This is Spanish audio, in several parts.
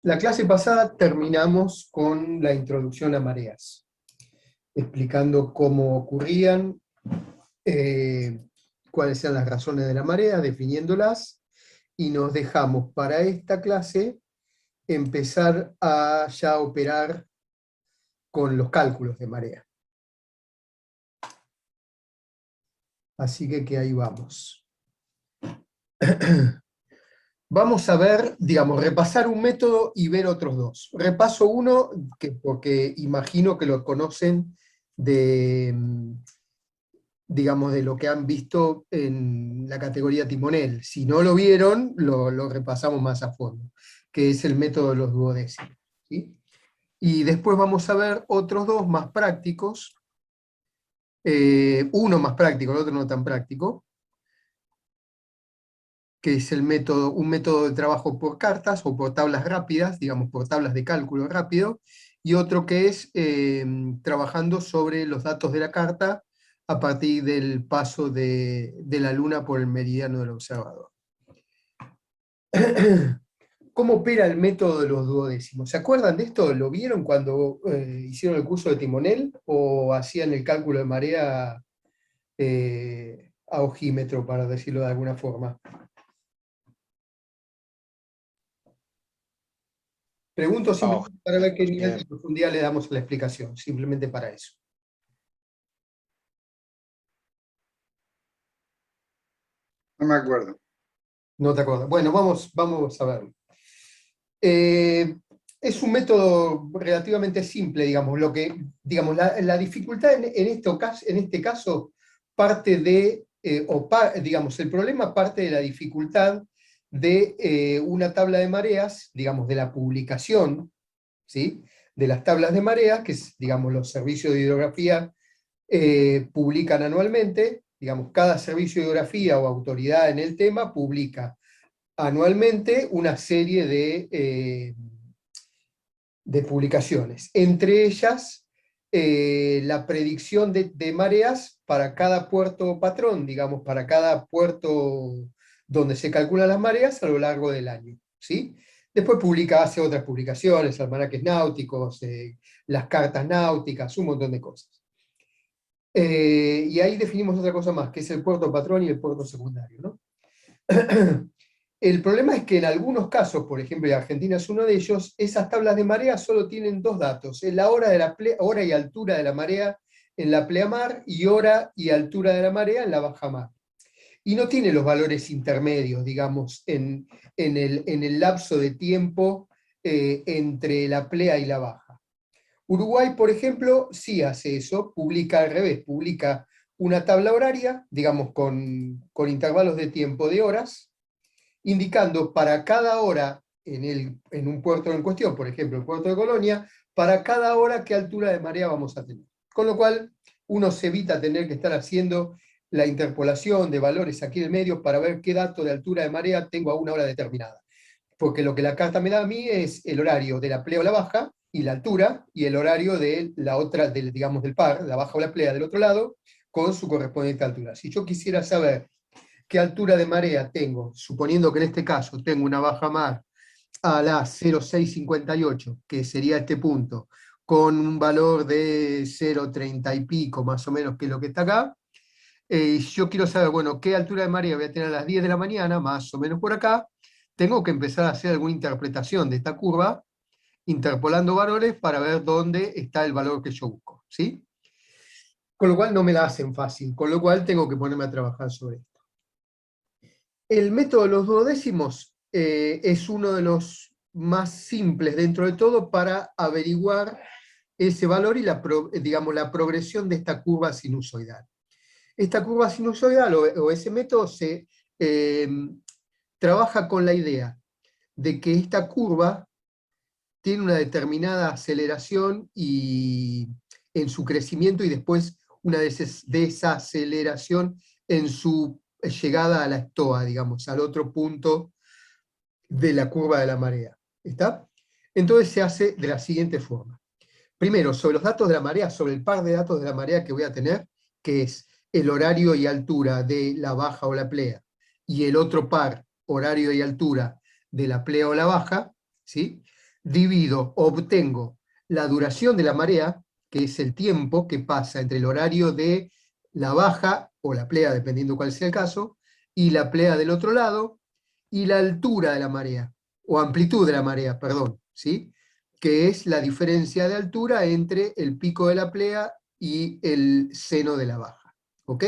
La clase pasada terminamos con la introducción a mareas, explicando cómo ocurrían, cuáles eran las razones de la marea, definiéndolas, y nos dejamos para esta clase empezar a ya operar con los cálculos de marea. Así que ahí vamos. Vamos a ver, digamos, repasar un método y ver otros dos. Repaso uno, porque imagino que lo conocen de, digamos, de lo que han visto en la categoría timonel. Si no lo vieron, lo repasamos más a fondo, que es el método de los duodécimos, ¿sí? Y después vamos a ver otros dos más prácticos, uno más práctico, el otro no tan práctico, que es un método de trabajo por cartas o por tablas rápidas, digamos por tablas de cálculo rápido, y otro que es trabajando sobre los datos de la carta a partir del paso de la luna por el meridiano del observador. ¿Cómo opera el método de los duodécimos? ¿Se acuerdan de esto? ¿Lo vieron cuando hicieron el curso de timonel o hacían el cálculo de marea a ojímetro, para decirlo de alguna forma? Pregunto simplemente para ver qué nivel de profundidad le damos a la explicación, simplemente para eso. No me acuerdo. No te acuerdas. Bueno, vamos a verlo. Es un método relativamente simple, digamos. Digamos, la dificultad en este caso parte de, digamos, el problema parte de la dificultad de una tabla de mareas, digamos, de la publicación, ¿sí?, de las tablas de mareas, que digamos, los servicios de hidrografía publican anualmente. Digamos, cada servicio de hidrografía o autoridad en el tema publica anualmente una serie de publicaciones, entre ellas la predicción de mareas para cada puerto patrón, digamos, para cada puerto donde se calculan las mareas a lo largo del año, ¿sí? Después hace otras publicaciones, almanaques náuticos, las cartas náuticas, un montón de cosas. Y ahí definimos otra cosa más, que es el puerto patrón y el puerto secundario, ¿no? El problema es que en algunos casos, por ejemplo, y Argentina es uno de ellos, esas tablas de marea solo tienen dos datos: es la hora y altura de la marea en la pleamar y hora y altura de la marea en la bajamar. Y no tiene los valores intermedios, digamos, en el lapso de tiempo entre la plea y la baja. Uruguay, por ejemplo, sí hace eso, publica al revés, publica una tabla horaria, digamos, con intervalos de tiempo de horas, indicando para cada hora en un puerto en cuestión, por ejemplo el puerto de Colonia, para cada hora qué altura de marea vamos a tener. Con lo cual uno se evita tener que estar haciendo la interpolación de valores aquí en el medio para ver qué dato de altura de marea tengo a una hora determinada. Porque lo que la carta me da a mí es el horario de la plea o la baja, y la altura, y el horario de la otra, digamos del par, la baja o la plea del otro lado, con su correspondiente altura. Si yo quisiera saber qué altura de marea tengo, suponiendo que en este caso tengo una bajamar a la 0,658, que sería este punto, con un valor de 0,30 y pico, más o menos, que es lo que está acá, yo quiero saber, bueno, qué altura de marea voy a tener a las 10 de la mañana, más o menos por acá. Tengo que empezar a hacer alguna interpretación de esta curva, interpolando valores para ver dónde está el valor que yo busco, ¿sí? Con lo cual no me la hacen fácil, con lo cual tengo que ponerme a trabajar sobre esto. El método de los duodécimos es uno de los más simples dentro de todo para averiguar ese valor y digamos, la progresión de esta curva sinusoidal. Esta curva sinusoidal o ese método se trabaja con la idea de que esta curva tiene una determinada aceleración en su crecimiento, y después una desaceleración en su llegada a la estoa, digamos, al otro punto de la curva de la marea. ¿Está? Entonces se hace de la siguiente forma. Primero, sobre los datos de la marea, sobre el par de datos de la marea que voy a tener, que es el horario y altura de la baja o la plea, y el otro par, horario y altura de la plea o la baja, ¿sí? obtengo la duración de la marea, que es el tiempo que pasa entre el horario de la baja, o la plea, dependiendo cuál sea el caso, y la plea del otro lado, y la altura de la marea, o amplitud de la marea, perdón, ¿sí? Que es la diferencia de altura entre el pico de la plea y el seno de la baja. ¿Ok?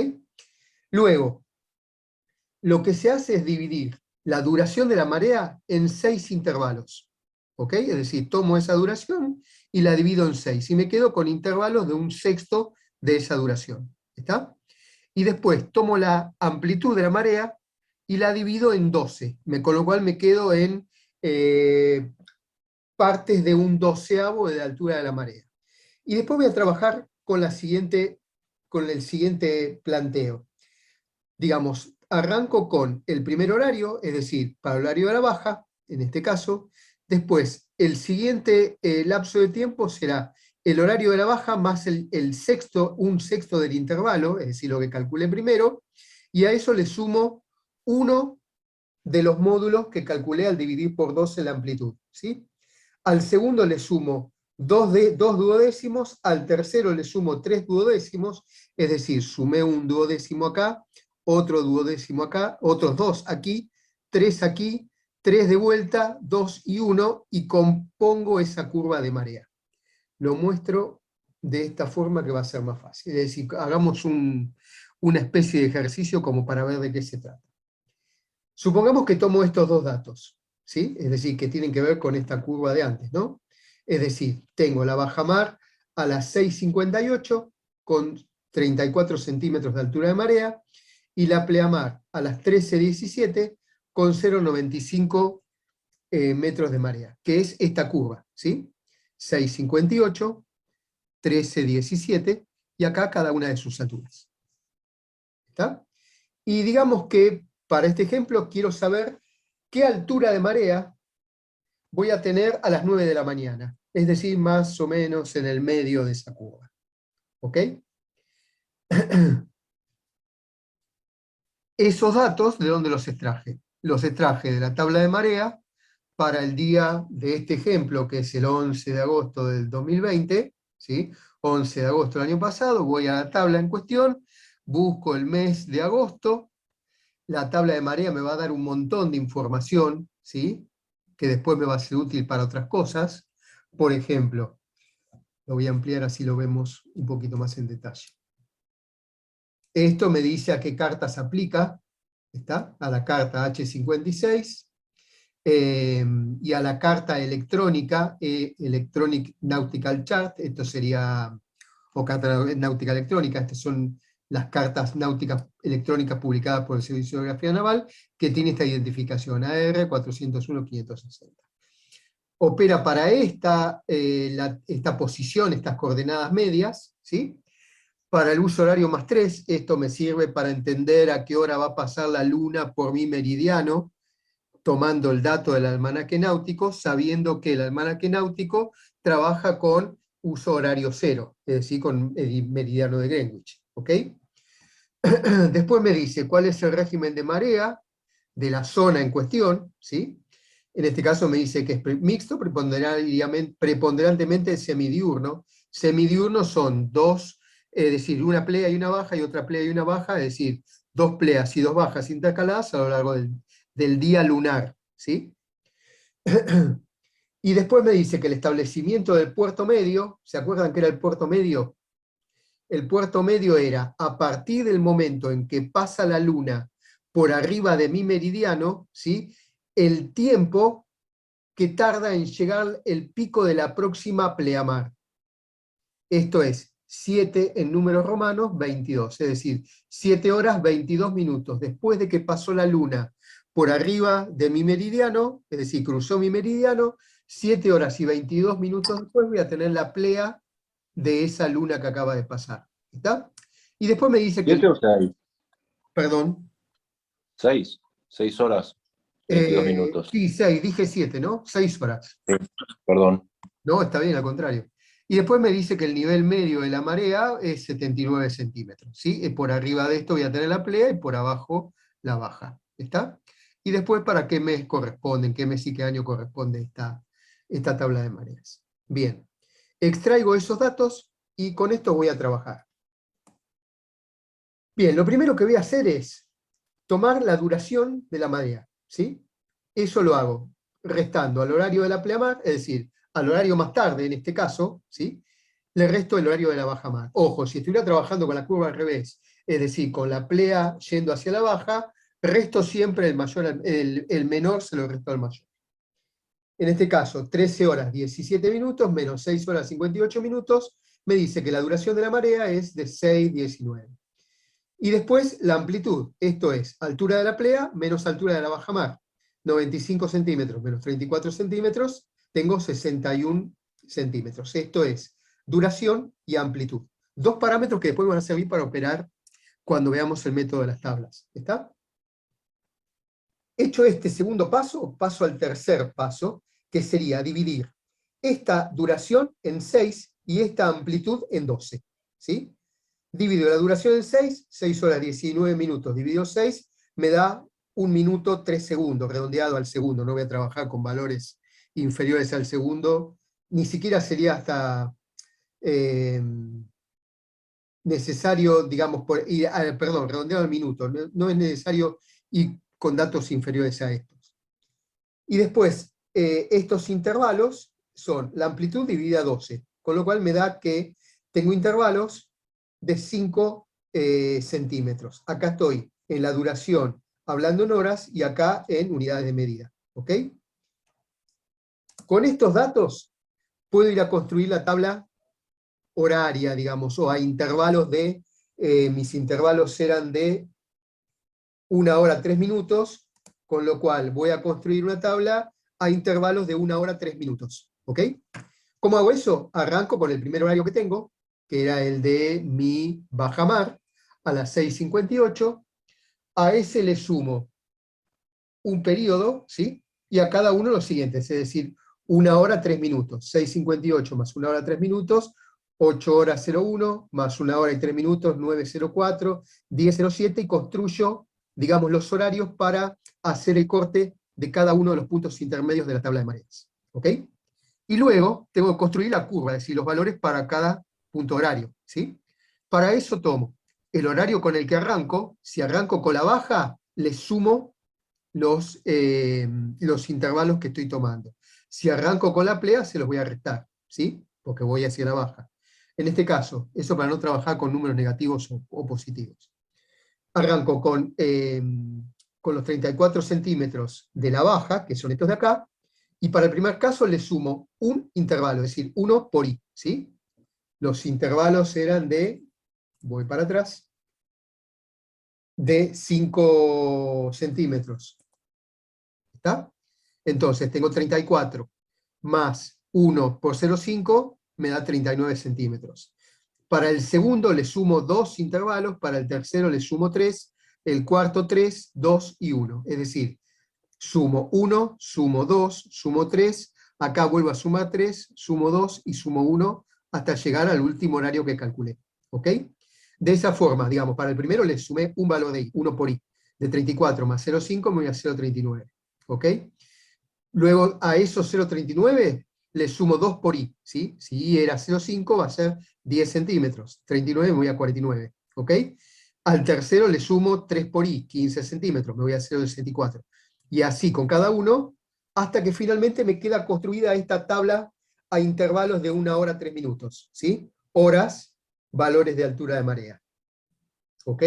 Luego, lo que se hace es dividir la duración de la marea en 6 intervalos. ¿Ok? Es decir, tomo esa duración y la divido en 6, y me quedo con intervalos de un sexto de esa duración. ¿Está? Y después tomo la amplitud de la marea y la divido en 12, con lo cual me quedo en partes de un doceavo de la altura de la marea. Y después voy a trabajar con el siguiente planteo. Digamos, arranco con el primer horario, es decir, para el horario de la baja, en este caso. Después, el siguiente lapso de tiempo será el horario de la baja más un sexto del intervalo, es decir, lo que calculé primero, y a eso le sumo uno de los módulos que calculé al dividir por 12 la amplitud, ¿sí? Al segundo le sumo dos duodécimos, al tercero le sumo 3 duodécimos, es decir, sumé un duodécimo acá, otro duodécimo acá, otros 2 aquí, 3 de vuelta, 2 y 1, y compongo esa curva de marea. Lo muestro de esta forma que va a ser más fácil. Es decir, hagamos una especie de ejercicio como para ver de qué se trata. Supongamos que tomo estos dos datos, ¿sí? Es decir, que tienen que ver con esta curva de antes, ¿no? Es decir, tengo la bajamar a las 6:58 con 34 centímetros de altura de marea, y la pleamar a las 13:17 con 0,95 metros de marea, que es esta curva, ¿sí? 6:58, 13:17, y acá cada una de sus alturas. ¿Está? Y digamos que para este ejemplo quiero saber qué altura de marea voy a tener a las 9 de la mañana, es decir, más o menos en el medio de esa curva. ¿Ok? Esos datos, ¿de dónde los extraje? Los extraje de la tabla de marea para el día de este ejemplo, que es el 11 de agosto del 2020, ¿sí? 11 de agosto del año pasado, voy a la tabla en cuestión, busco el mes de agosto. La tabla de marea me va a dar un montón de información, ¿sí? Que después me va a ser útil para otras cosas. Por ejemplo, lo voy a ampliar así lo vemos un poquito más en detalle. Esto me dice a qué carta se aplica, ¿está? A la carta H56, y a la carta electrónica, Electronic Nautical Chart, esto sería, o carta náutica electrónica, estas son las cartas náuticas electrónicas publicadas por el Servicio de Geografía Naval, que tiene esta identificación, AR 401-560. Opera para esta posición, estas coordenadas medias, ¿sí? Para el uso horario +3, esto me sirve para entender a qué hora va a pasar la luna por mi meridiano, tomando el dato del almanaque náutico, sabiendo que el almanaque náutico trabaja con uso horario 0, es decir, con el meridiano de Greenwich. ¿Ok? Después me dice cuál es el régimen de marea de la zona en cuestión, ¿sí? En este caso me dice que es mixto, preponderantemente semidiurno. Semidiurno son dos, es decir, una plea y una baja, y otra plea y una baja, es decir, dos pleas y dos bajas intercaladas a lo largo del día lunar, ¿sí? Y después me dice que el establecimiento del puerto medio, ¿se acuerdan que era el puerto medio? El puerto medio era a partir del momento en que pasa la luna por arriba de mi meridiano, ¿sí? El tiempo que tarda en llegar el pico de la próxima pleamar. Esto es 7 en números romanos, 22, es decir, 7 horas 22 minutos después de que pasó la luna por arriba de mi meridiano, es decir, cruzó mi meridiano, 7 horas y 22 minutos después voy a tener la plea de esa luna que acaba de pasar. ¿Está? Y después me dice que... ¿7 o 6? Perdón. 6. 6 horas, 22 minutos. Sí, 6, dije 7, ¿no? 6 horas. Sí, perdón. No, está bien, al contrario. Y después me dice que el nivel medio de la marea es 79 centímetros. ¿Sí? Por arriba de esto voy a tener la plea y por abajo la baja. ¿Está? Y después para qué mes corresponden, qué mes y qué año corresponde esta tabla de mareas. Bien, extraigo esos datos y con esto voy a trabajar. Bien, lo primero que voy a hacer es tomar la duración de la marea, ¿sí? Eso lo hago restando al horario de la pleamar, es decir, al horario más tarde en este caso, ¿sí? Le resto el horario de la bajamar. Ojo, si estuviera trabajando con la curva al revés, es decir, con la plea yendo hacia la baja, resto siempre el menor se lo resto al mayor. En este caso, 13 horas 17 minutos menos 6 horas 58 minutos, me dice que la duración de la marea es de 6,19. Y después la amplitud, esto es altura de la plea menos altura de la bajamar. 95 centímetros menos 34 centímetros, tengo 61 centímetros. Esto es duración y amplitud. Dos parámetros que después van a servir para operar cuando veamos el método de las tablas. ¿Está? Hecho este segundo paso, paso al tercer paso, que sería dividir esta duración en 6 y esta amplitud en 12. ¿Sí? Divido la duración en 6, 6 horas 19 minutos dividido 6, me da 1 minuto 3 segundos, redondeado al segundo. No voy a trabajar con valores inferiores al segundo, ni siquiera sería hasta necesario, digamos, perdón, redondeado al minuto, no es necesario ir con datos inferiores a estos. Y después, estos intervalos son la amplitud dividida 12, con lo cual me da que tengo intervalos de 5 centímetros. Acá estoy en la duración, hablando en horas, y acá en unidades de medida. ¿Ok? Con estos datos puedo ir a construir la tabla horaria, digamos, o a intervalos de, mis intervalos eran de 1 hora 3 minutos, con lo cual voy a construir una tabla a intervalos de 1 hora 3 minutos. ¿Ok? ¿Cómo hago eso? Arranco con el primer horario que tengo, que era el de mi bajamar, a las 6:58, a ese le sumo un periodo, ¿sí? Y a cada uno los siguientes, es decir, 1 hora 3 minutos, 6:58 más 1 hora 3 minutos, 8 horas 01, más 1 hora y 3 minutos, 9:04, 10:07, y construyo, digamos, los horarios para hacer el corte de cada uno de los puntos intermedios de la tabla de mareas. ¿Ok? Y luego tengo que construir la curva, es decir, los valores para cada punto horario, ¿sí? Para eso tomo el horario con el que arranco. Si arranco con la baja, le sumo los intervalos que estoy tomando. Si arranco con la plea, se los voy a restar, ¿sí? Porque voy hacia la baja. En este caso, eso para no trabajar con números negativos o positivos. Arranco con los 34 centímetros de la baja, que son estos de acá, y para el primer caso le sumo un intervalo, es decir, 1 por i, ¿sí? Los intervalos eran de, voy para atrás, de 5 centímetros. ¿Está? Entonces tengo 34 más 1 por 0,5 me da 39 centímetros. Para el segundo le sumo 2 intervalos, para el tercero le sumo 3, el cuarto 3, 2 y 1. Es decir, sumo 1, sumo 2, sumo 3, acá vuelvo a sumar 3, sumo 2 y sumo 1 hasta llegar al último horario que calculé. ¿Ok? De esa forma, digamos, para el primero le sumé un valor de i, 1 por i. De 34 más 0,5 me voy a 0,39. ¿Ok? Luego a esos 0,39 le sumo 2 por i. ¿Sí? Si i era 0,5 va a ser 10 centímetros. 39 me voy a 49. ¿Ok? Al tercero le sumo 3 por i, 15 centímetros, me voy a 0,64. Y así con cada uno, hasta que finalmente me queda construida esta tabla a intervalos de 1 hora 3 minutos. ¿Sí? Horas, valores de altura de marea. ¿Ok?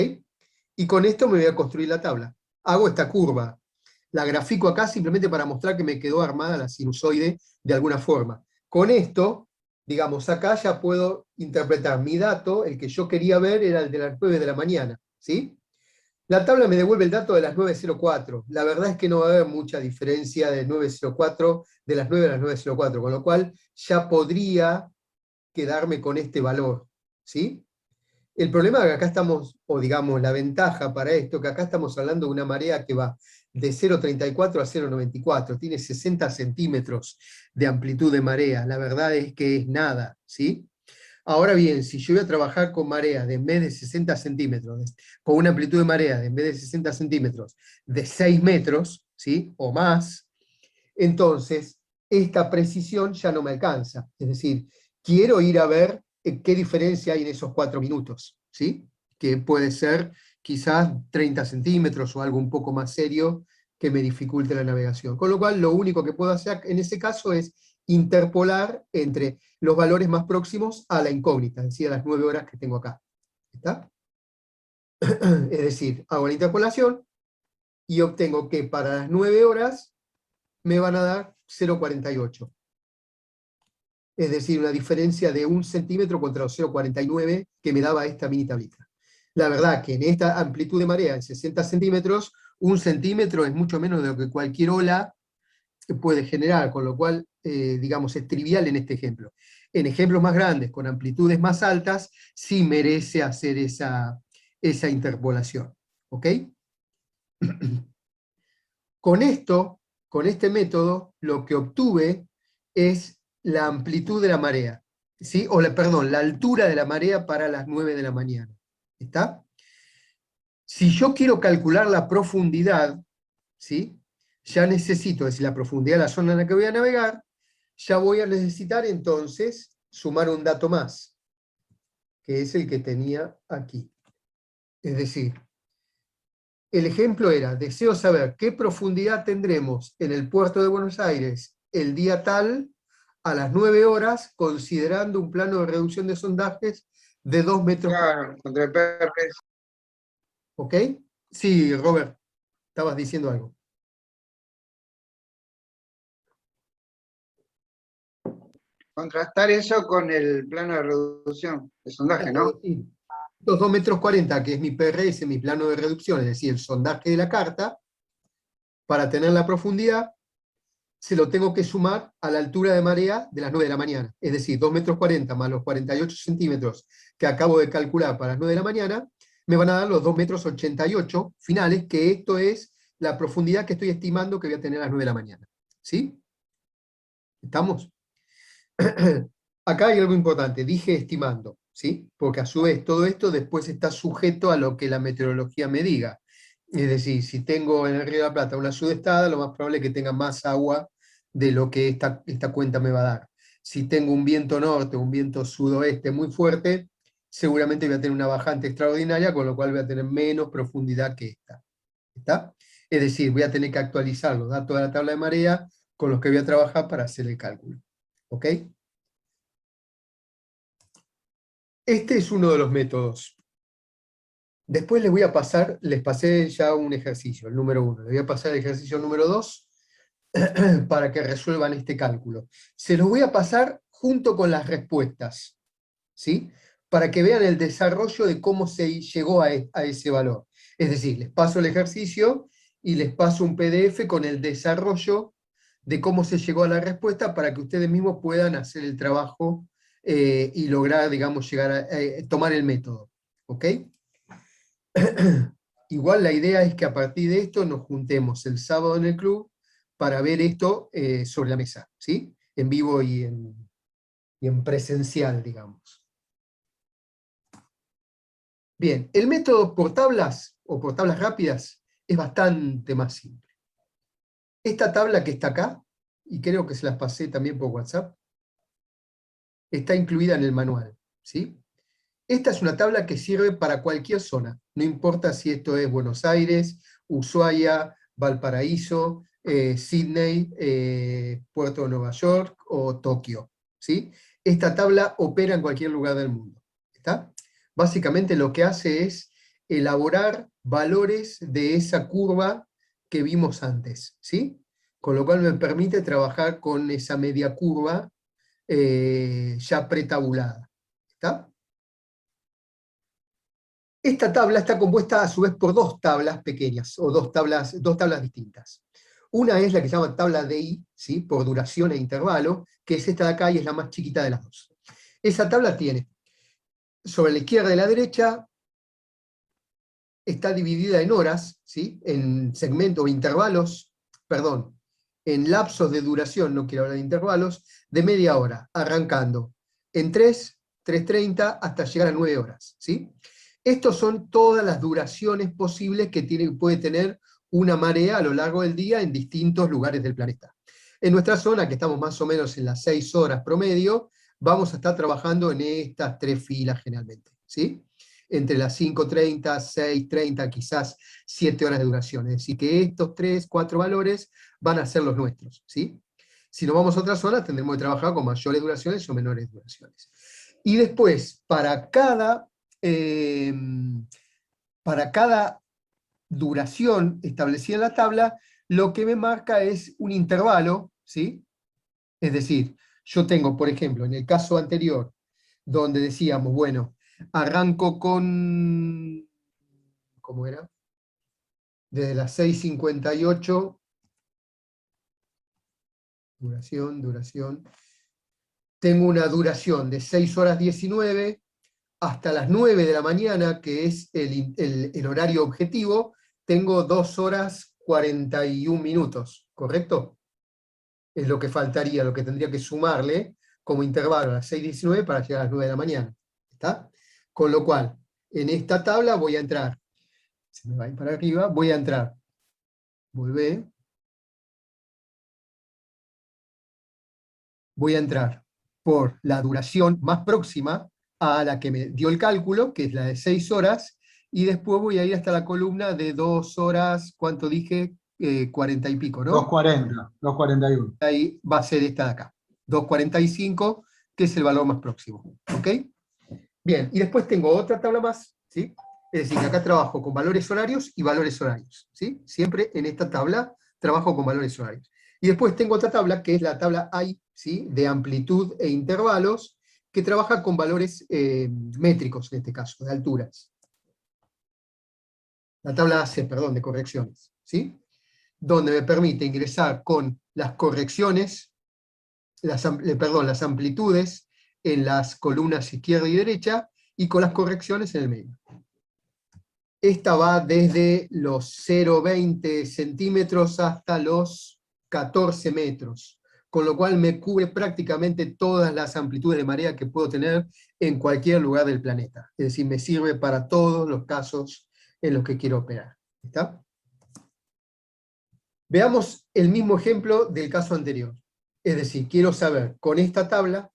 Y con esto me voy a construir la tabla. Hago esta curva. La grafico acá simplemente para mostrar que me quedó armada la sinusoide de alguna forma. Con esto, digamos, acá ya puedo interpretar mi dato, el que yo quería ver era el de las 9 de la mañana. ¿Sí? La tabla me devuelve el dato de las 9:04. La verdad es que no va a haber mucha diferencia de 9:04, de las 9 a las 9:04, con lo cual ya podría quedarme con este valor. ¿Sí? El problema es que acá estamos, o digamos la ventaja para esto, que acá estamos hablando de una marea que va de 0,34 a 0,94, tiene 60 centímetros de amplitud de marea, la verdad es que es nada, ¿sí? Ahora bien, si yo voy a trabajar con marea de en vez de 60 centímetros, con una amplitud de marea de en vez de 60 centímetros, de 6 metros, ¿sí? O más, entonces esta precisión ya no me alcanza. Es decir, quiero ir a ver qué diferencia hay en esos 4 minutos, ¿sí? Que puede ser quizás 30 centímetros o algo un poco más serio que me dificulte la navegación. Con lo cual, lo único que puedo hacer en ese caso es interpolar entre los valores más próximos a la incógnita, es decir, a las 9 horas que tengo acá. ¿Está? Es decir, hago la interpolación y obtengo que para las 9 horas me van a dar 0,48. Es decir, una diferencia de 1 centímetro contra los 0,49 que me daba esta mini tablita. La verdad que en esta amplitud de marea, en 60 centímetros, 1 centímetro es mucho menos de lo que cualquier ola puede generar, con lo cual, digamos, es trivial en este ejemplo. En ejemplos más grandes, con amplitudes más altas, sí merece hacer esa interpolación. ¿Ok? Con esto, con este método, lo que obtuve es la amplitud de la marea, ¿sí? Perdón, la altura de la marea para las 9 de la mañana. ¿Está? Si yo quiero calcular la profundidad, ¿sí? Ya necesito, es decir, la profundidad de la zona en la que voy a navegar, ya voy a necesitar entonces sumar un dato más, que es el que tenía aquí. Es decir, el ejemplo era, deseo saber qué profundidad tendremos en el puerto de Buenos Aires el día tal, a las 9 horas, considerando un plano de reducción de sondajes de 2 metros. Claro, contra el PRS. ¿Ok? Sí, Robert, estabas diciendo algo. Contrastar eso con el plano de reducción de sondaje, ¿no? Sí. Los 2 metros 40, que es mi PRS, mi plano de reducción, es decir, el sondaje de la carta, para tener la profundidad, se lo tengo que sumar a la altura de marea de las 9 de la mañana. Es decir, 2 metros 40 más los 48 centímetros que acabo de calcular para las 9 de la mañana, me van a dar los 2 metros 88 finales, que esto es la profundidad que estoy estimando que voy a tener a las 9 de la mañana. ¿Sí? ¿Estamos? Acá hay algo importante, dije estimando, ¿sí? Porque a su vez todo esto después está sujeto a lo que la meteorología me diga. Es decir, si tengo en el Río de la Plata una sudestada, lo más probable es que tenga más agua de lo que esta cuenta me va a dar. Si tengo un viento norte, un viento sudoeste muy fuerte, seguramente voy a tener una bajante extraordinaria, con lo cual voy a tener menos profundidad que esta. ¿Está? Es decir, voy a tener que actualizar los datos de la tabla de marea con los que voy a trabajar para hacer el cálculo. ¿Ok? Este es uno de los métodos. Después les pasé ya un ejercicio, el número 1. Les voy a pasar el ejercicio número 2 para que resuelvan este cálculo. Se los voy a pasar junto con las respuestas, ¿sí? Para que vean el desarrollo de cómo se llegó a ese valor. Es decir, les paso el ejercicio y les paso un PDF con el desarrollo de cómo se llegó a la respuesta para que ustedes mismos puedan hacer el trabajo y lograr, digamos, llegar a tomar el método. ¿Ok? Igual la idea es que a partir de esto nos juntemos el sábado en el club para ver esto sobre la mesa, ¿sí? En vivo y en presencial, digamos. Bien, el método por tablas, o por tablas rápidas, es bastante más simple. Esta tabla que está acá, y creo que se las pasé también por WhatsApp, está incluida en el manual, ¿sí? Esta es una tabla que sirve para cualquier zona, no importa si esto es Buenos Aires, Ushuaia, Valparaíso, Sydney, Puerto de Nueva York o Tokio, ¿sí? Esta tabla opera en cualquier lugar del mundo, ¿está? Básicamente lo que hace es elaborar valores de esa curva que vimos antes, ¿sí? Con lo cual me permite trabajar con esa media curva ya pretabulada, ¿está? Esta tabla está compuesta a su vez por 2 tablas pequeñas, o dos tablas distintas. Una es la que se llama tabla DI, ¿sí? Por duración e intervalo, que es esta de acá y es la más chiquita de las dos. Esa tabla tiene, sobre la izquierda y la derecha, está dividida en horas, ¿sí? En segmentos o intervalos, perdón, en lapsos de duración, no quiero hablar de intervalos, de media hora, arrancando en 3, 3:30 hasta llegar a 9 horas, ¿sí? Estos son todas las duraciones posibles que puede tener una marea a lo largo del día en distintos lugares del planeta. En nuestra zona, que estamos más o menos en las 6 horas promedio, vamos a estar trabajando en estas 3 filas generalmente, ¿sí? Entre las 5:30, 6:30, quizás 7 horas de duración. Es decir, que estos 3, 4 valores van a ser los nuestros, ¿sí? Si nos vamos a otra zona, tendremos que trabajar con mayores duraciones o menores duraciones. Y después, para cada duración establecida en la tabla, lo que me marca es un intervalo, ¿sí? Es decir, yo tengo, por ejemplo, en el caso anterior, donde decíamos, bueno, arranco con, ¿cómo era? Desde las 6:58, duración, tengo una duración de 6 horas 19 hasta las 9 de la mañana, que es el horario objetivo, tengo 2 horas 41 minutos, ¿correcto? Es lo que faltaría, lo que tendría que sumarle como intervalo a las 6:19 para llegar a las 9 de la mañana. ¿Está? Con lo cual, en esta tabla voy a entrar, se me va a ir para arriba, voy a entrar, volver, voy a entrar por la duración más próxima a la que me dio el cálculo, que es la de 6 horas, y después voy a ir hasta la columna de 2 horas, ¿cuánto dije? 40 y pico, ¿no? 2:40, 2:41. Ahí va a ser esta de acá, 2:45, que es el valor más próximo, ¿ok? Bien, y después tengo otra tabla más, ¿sí? Es decir, que acá trabajo con valores horarios y valores horarios, ¿sí? Siempre en esta tabla trabajo con valores horarios. Y después tengo otra tabla, que es la tabla AI, ¿sí? De amplitud e intervalos, que trabaja con valores métricos, en este caso, de alturas. La tabla AC, perdón, de correcciones, ¿sí? Donde me permite ingresar con las correcciones, las amplitudes en las columnas izquierda y derecha, y con las correcciones en el medio. Esta va desde los 0,20 centímetros hasta los 14 metros, con lo cual me cubre prácticamente todas las amplitudes de marea que puedo tener en cualquier lugar del planeta. Es decir, me sirve para todos los casos en los que quiero operar. ¿Está? Veamos el mismo ejemplo del caso anterior. Es decir, quiero saber con esta tabla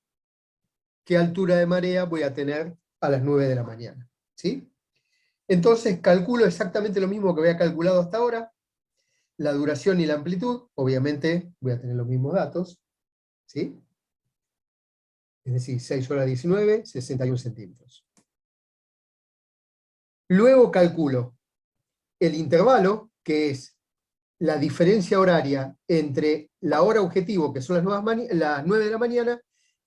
qué altura de marea voy a tener a las 9 de la mañana. ¿Sí? Entonces calculo exactamente lo mismo que había calculado hasta ahora, la duración y la amplitud, obviamente voy a tener los mismos datos, ¿sí? Es decir, 6 horas 19, 61 centímetros. Luego calculo el intervalo, que es la diferencia horaria entre la hora objetivo, que son las 9 de la mañana,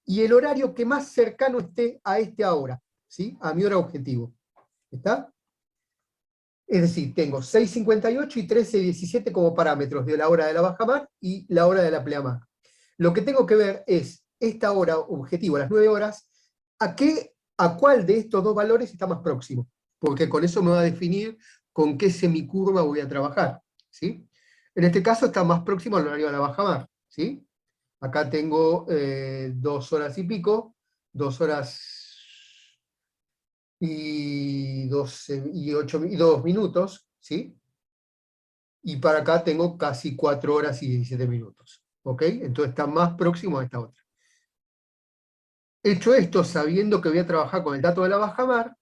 y el horario que más cercano esté a esta hora, ¿sí? A mi hora objetivo. ¿Está? Es decir, tengo 6:58 y 13:17 como parámetros de la hora de la bajamar y la hora de la pleamar. Lo que tengo que ver es esta hora objetivo, las 9 horas, a cuál de estos dos valores está más próximo, porque con eso me va a definir con qué semicurva voy a trabajar, ¿sí? En este caso está más próximo al horario de la bajamar, ¿sí? Acá tengo 2 horas y pico, 2 horas y 2 minutos, ¿sí? Y para acá tengo casi 4 horas y 17 minutos, ¿ok? Entonces está más próximo a esta otra. Hecho esto, sabiendo que voy a trabajar con el dato de la bajamar,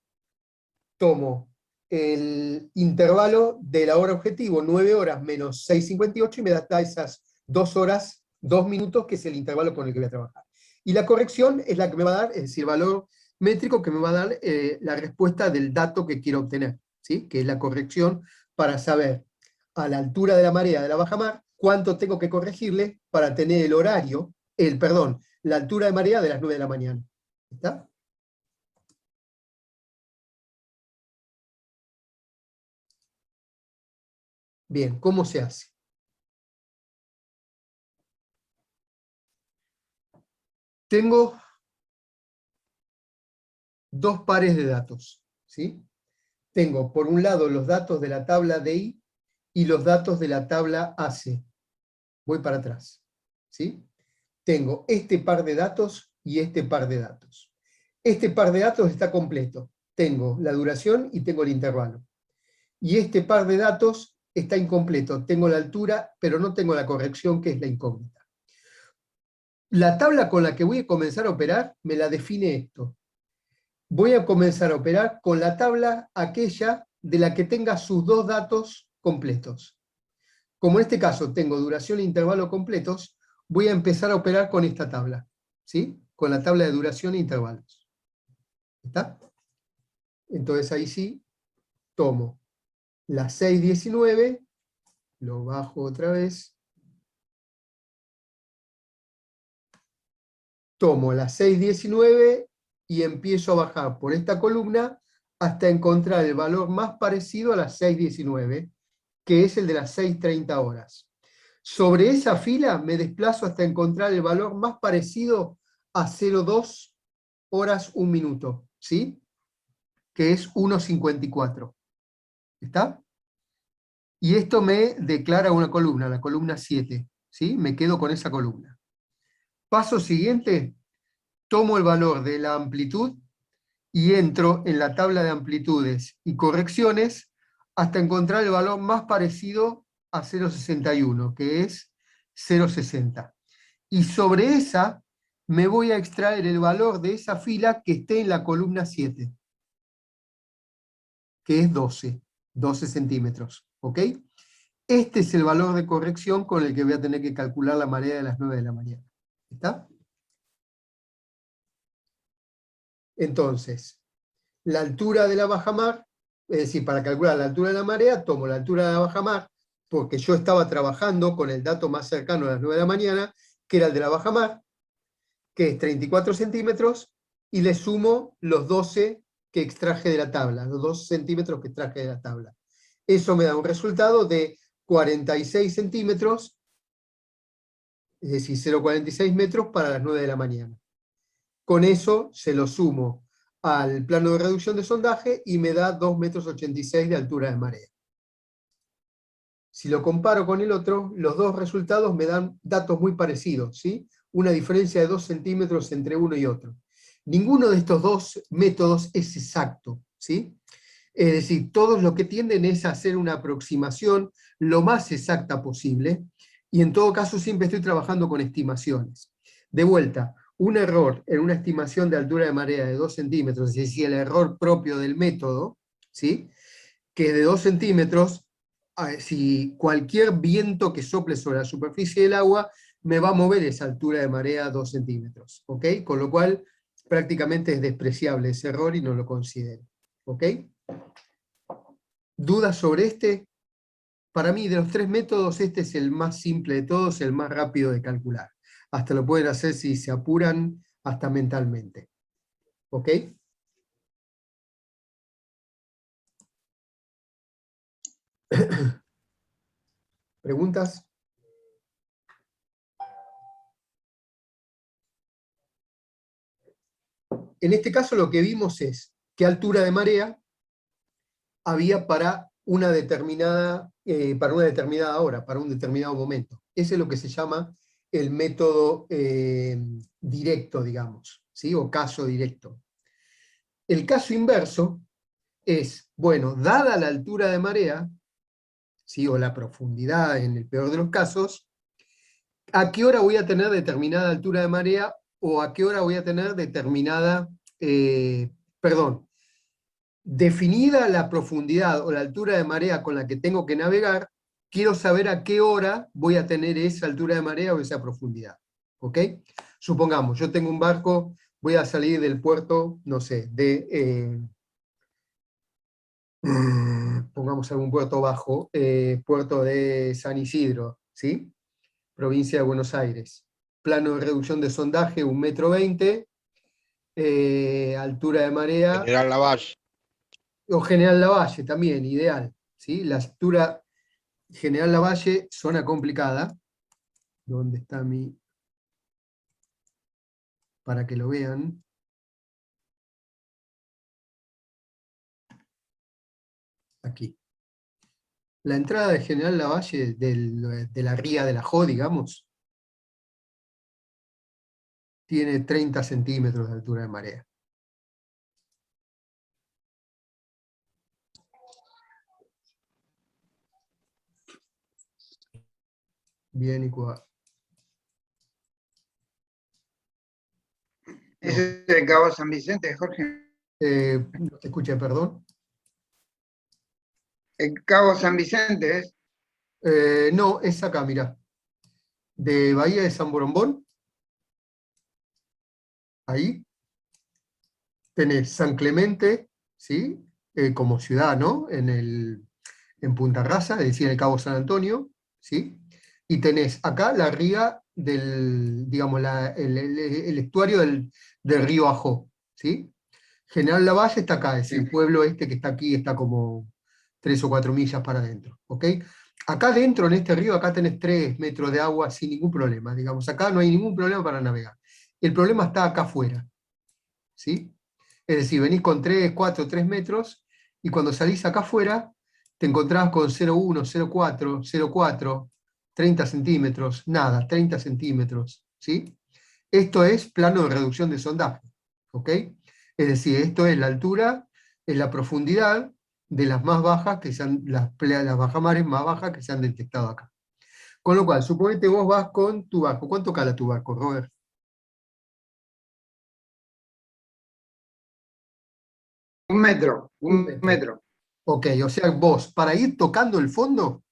tomo el intervalo de la hora objetivo, 9 horas menos 6:58, y me da esas 2 horas, 2 minutos, que es el intervalo con el que voy a trabajar. Y la corrección es la que me va a dar, es decir, el valor métrico que me va a dar la respuesta del dato que quiero obtener, ¿sí? Que es la corrección para saber a la altura de la marea de la bajamar cuánto tengo que corregirle para tener el horario, la altura de marea de las 9 de la mañana. ¿Está? Bien, ¿cómo se hace? Tengo dos pares de datos, ¿sí? Tengo, por un lado, los datos de la tabla DI y los datos de la tabla AC. Voy para atrás, ¿sí? Tengo este par de datos y este par de datos. Este par de datos está completo. Tengo la duración y tengo el intervalo. Y este par de datos está incompleto. Tengo la altura, pero no tengo la corrección, que es la incógnita. La tabla con la que voy a comenzar a operar me la define esto. Voy a comenzar a operar con la tabla aquella de la que tenga sus dos datos completos. Como en este caso tengo duración e intervalo completos, voy a empezar a operar con esta tabla, ¿sí? Con la tabla de duración e intervalos. ¿Está? Entonces ahí sí, tomo la 6.19, lo bajo otra vez, tomo la 6.19 y empiezo a bajar por esta columna hasta encontrar el valor más parecido a la 6.19, que es el de las 6.30 horas. Sobre esa fila me desplazo hasta encontrar el valor más parecido a 0,2 horas 1 minuto, ¿sí? Que es 1,54. ¿Está? Y esto me declara una columna, la columna 7, ¿sí? Me quedo con esa columna. Paso siguiente, tomo el valor de la amplitud y entro en la tabla de amplitudes y correcciones hasta encontrar el valor más parecido a 0,61, que es 0,60. Y sobre esa me voy a extraer el valor de esa fila que esté en la columna 7, que es 12 centímetros. ¿Ok? Este es el valor de corrección con el que voy a tener que calcular la marea de las 9 de la mañana. ¿Está? Entonces, la altura de la bajamar, es decir, para calcular la altura de la marea, tomo la altura de la bajamar, porque yo estaba trabajando con el dato más cercano a las 9 de la mañana, que era el de la bajamar, que es 34 centímetros, y le sumo los 12 que extraje de la tabla, los 2 centímetros que extraje de la tabla. Eso me da un resultado de 46 centímetros, es decir, 0,46 metros para las 9 de la mañana. Con eso se lo sumo al plano de reducción de sondaje y me da 2,86 metros de altura de marea. Si lo comparo con el otro, los dos resultados me dan datos muy parecidos, ¿sí? Una diferencia de 2 centímetros entre uno y otro. Ninguno de estos dos métodos es exacto, ¿sí? Es decir, todos lo que tienden es a hacer una aproximación lo más exacta posible, y en todo caso siempre estoy trabajando con estimaciones. De vuelta, un error en una estimación de altura de marea de 2 centímetros, es decir, el error propio del método, ¿sí? Que es de 2 centímetros, si cualquier viento que sople sobre la superficie del agua me va a mover esa altura de marea 2 centímetros, ¿ok? Con lo cual prácticamente es despreciable ese error y no lo considero, ¿ok? ¿Dudas sobre este? Para mí, de los tres métodos, este es el más simple de todos, el más rápido de calcular. Hasta lo pueden hacer si se apuran, hasta mentalmente. ¿Ok? ¿Preguntas? En este caso lo que vimos es qué altura de marea había para una determinada hora, para un determinado momento. Ese es lo que se llama el método directo, digamos, ¿sí? O caso directo. El caso inverso es, bueno, dada la altura de marea, ¿sí? O la profundidad en el peor de los casos, ¿a qué hora voy a tener determinada altura de marea o a qué hora voy a tener definida la profundidad o la altura de marea con la que tengo que navegar, quiero saber a qué hora voy a tener esa altura de marea o esa profundidad. ¿Ok? Supongamos, yo tengo un barco, voy a salir del puerto, no sé, pongamos algún puerto bajo, puerto de San Isidro, ¿sí? Provincia de Buenos Aires. Plano de reducción de sondaje, 1,20 m, altura de marea, General Lavalle. o General Lavalle también, ideal, ¿sí? La altura General Lavalle, zona complicada, ¿dónde está mi...? Para que lo vean. Aquí. La entrada de General Lavalle de la ría de la Jo, digamos, tiene 30 centímetros de altura de marea. Bien, igual. ¿Ese es el Cabo San Vicente, Jorge? No te escuché, perdón. El Cabo San Vicente es. No, es acá, mira. De Bahía de San Borombón, ahí, tenés San Clemente, ¿sí? Como ciudad, ¿no? En Punta Rasa, es decir, en el Cabo San Antonio, ¿sí? Y tenés acá la ría digamos, el estuario del río Ajó, ¿sí? General Lavalle está acá, es decir, el pueblo este que está aquí está como 3 o 4 millas para adentro, ¿ok? Acá dentro, en este río, acá tenés 3 metros de agua sin ningún problema, digamos, acá no hay ningún problema para navegar. El problema está acá afuera, ¿sí? Es decir, venís con 3, 4, 3 metros, y cuando salís acá afuera, te encontrás con 0,1, 0,4, 0,4, 30 centímetros, nada, 30 centímetros, ¿sí? Esto es plano de reducción de sondaje, ¿ok? Es decir, esto es la altura, es la profundidad de las más bajas, que sean las bajamares más bajas que se han detectado acá. Con lo cual, suponete vos vas con tu barco. ¿Cuánto cala tu barco, Robert? Un metro, Un un metro. metro. Ok, o sea, vos, para ir tocando el fondo,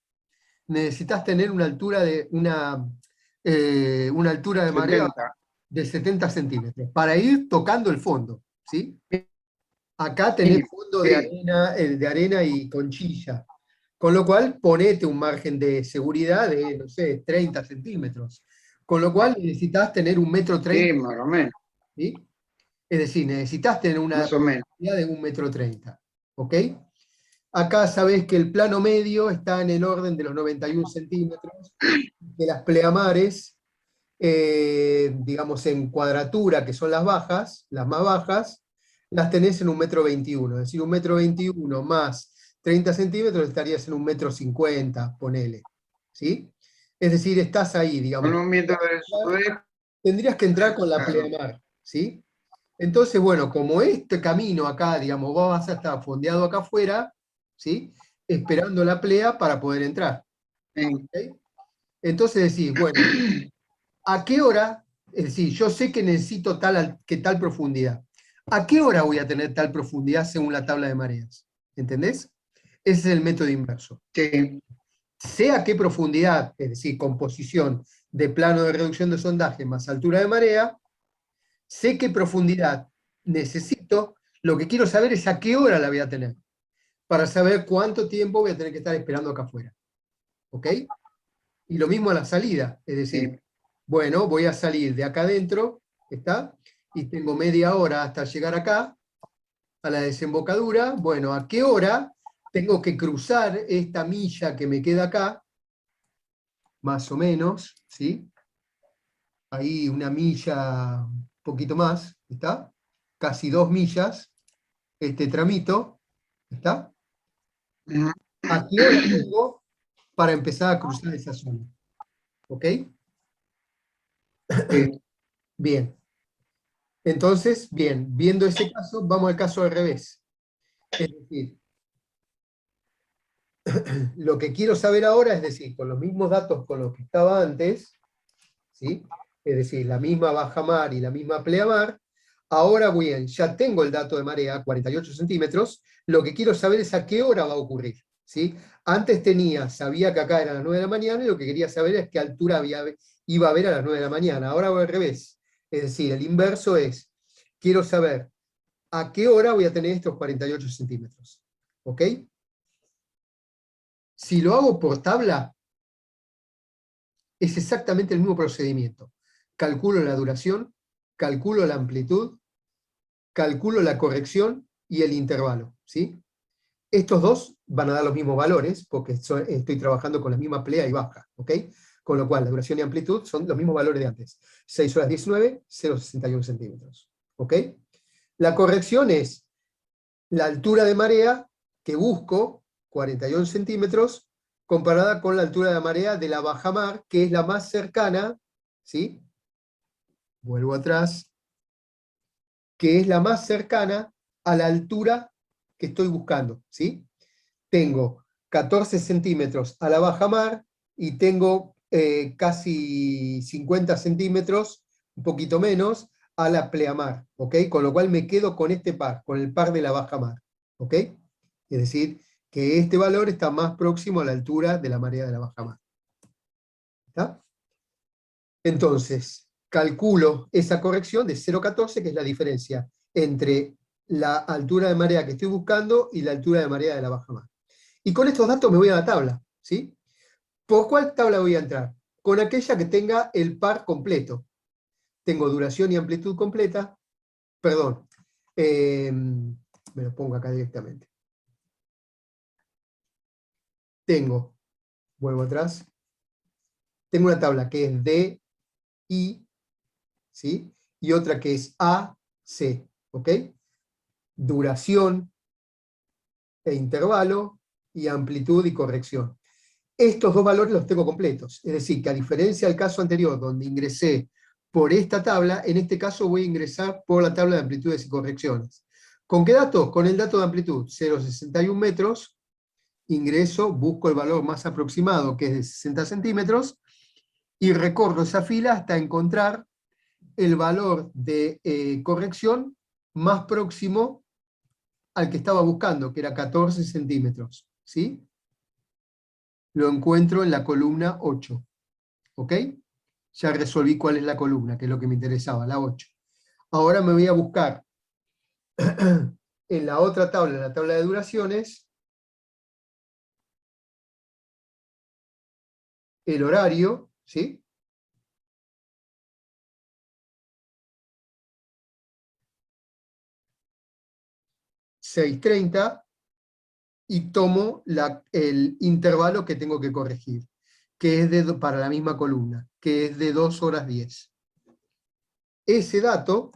necesitas tener una altura una altura de marea 70. de 70 centímetros, para ir tocando el fondo, ¿sí? Acá tenés Sí, fondo sí. de arena y conchilla, con lo cual ponete un margen de seguridad de, no sé, 30 centímetros, con lo cual necesitas tener 1,30 Sí, m, más o menos, ¿sí? Es decir, necesitas tener una más o menos. profundidad de 1,30 m, ¿ok? Acá sabés que el plano medio está en el orden de los 91 centímetros, que las pleamares, digamos en cuadratura, que son las bajas, las más bajas, las tenés en 1,21 m, es decir, 1,21 m más 30 centímetros estarías en 1,50 m, ponele, ¿sí? Es decir, estás ahí, Con digamos. un viento del sudeste, Tendrías que entrar con la claro. pleamar, ¿sí? Entonces, bueno, como este camino acá, digamos, vos vas a estar fondeado acá afuera, ¿sí? Esperando la plea para poder entrar, Sí. ¿ok? Entonces decís, bueno, ¿a qué hora? Es decir, yo sé que necesito tal profundidad. ¿A qué hora voy a tener tal profundidad según la tabla de mareas? ¿Entendés? Ese es el método inverso. Sí. Sé a qué profundidad, es decir, composición de plano de reducción de sondaje más altura de marea, sé qué profundidad necesito, lo que quiero saber es a qué hora la voy a tener, para saber cuánto tiempo voy a tener que estar esperando acá afuera. ¿Ok? Y lo mismo a la salida, es decir, Sí. bueno, voy a salir de acá adentro, ¿está? Y tengo media hora hasta llegar acá, a la desembocadura. Bueno, ¿a qué hora tengo que cruzar esta milla que me queda acá? Más o menos, ¿sí? Ahí una milla, un poquito más, ¿está? Casi 2 millas, este tramito, ¿está? Ujú. ¿A qué hora tengo para empezar a cruzar esa zona? ¿Ok? Sí. Bien. Entonces, bien, viendo ese caso, vamos al caso al revés. Es decir, lo que quiero saber ahora es decir, con los mismos datos con los que estaba antes, ¿sí? Es decir, la misma bajamar y la misma pleamar, ahora bien, ya tengo el dato de marea, 48 centímetros, lo que quiero saber es a qué hora va a ocurrir, ¿sí? Antes sabía que acá eran las 9 de la mañana y lo que quería saber es qué altura iba a haber a las 9 de la mañana. Ahora voy al revés. Es decir, el inverso es, quiero saber a qué hora voy a tener estos 48 centímetros. ¿Ok? Si lo hago por tabla, es exactamente el mismo procedimiento. Calculo la duración, calculo la amplitud, calculo la corrección y el intervalo, ¿sí? Estos dos van a dar los mismos valores, porque estoy trabajando con la misma plea y baja, ¿ok? Con lo cual, la duración y amplitud son los mismos valores de antes. 6 horas 19, 0,61 centímetros, ¿ok? La corrección es la altura de marea que busco, 41 centímetros, comparada con la altura de marea de la bajamar, que es la más cercana, ¿sí? Vuelvo atrás, que es la más cercana a la altura que estoy buscando, ¿sí? Tengo 14 centímetros a la bajamar y tengo casi 50 centímetros, un poquito menos, a la pleamar, ¿ok? Con lo cual me quedo con este par, con el par de la bajamar, ¿ok? Es decir, que este valor está más próximo a la altura de la marea de la bajamar. ¿Está? Entonces, calculo esa corrección de 0,14, que es la diferencia entre la altura de marea que estoy buscando y la altura de marea de la bajamar. Y con estos datos me voy a la tabla, ¿sí? ¿Por cuál tabla voy a entrar? Con aquella que tenga el par completo. Tengo duración y amplitud completa, perdón, me lo pongo acá directamente. Tengo, vuelvo atrás, tengo una tabla que es DI, ¿sí? Y otra que es AC, ¿ok? Duración e intervalo, y amplitud y corrección. Estos dos valores los tengo completos, es decir, que a diferencia del caso anterior, donde ingresé por esta tabla, en este caso voy a ingresar por la tabla de amplitudes y correcciones. ¿Con qué dato? Con el dato de amplitud, 0,61 metros, ingreso, busco el valor más aproximado, que es de 60 centímetros, y recorro esa fila hasta encontrar el valor de corrección más próximo al que estaba buscando, que era 14 centímetros, ¿sí? Lo encuentro en la columna 8, ¿ok? Ya resolví cuál es la columna, que es lo que me interesaba, la 8. Ahora me voy a buscar en la otra tabla, en la tabla de duraciones, el horario, ¿sí? (6:30), y tomo el intervalo que tengo que corregir, que es para la misma columna, que es de 2 horas 10. Ese dato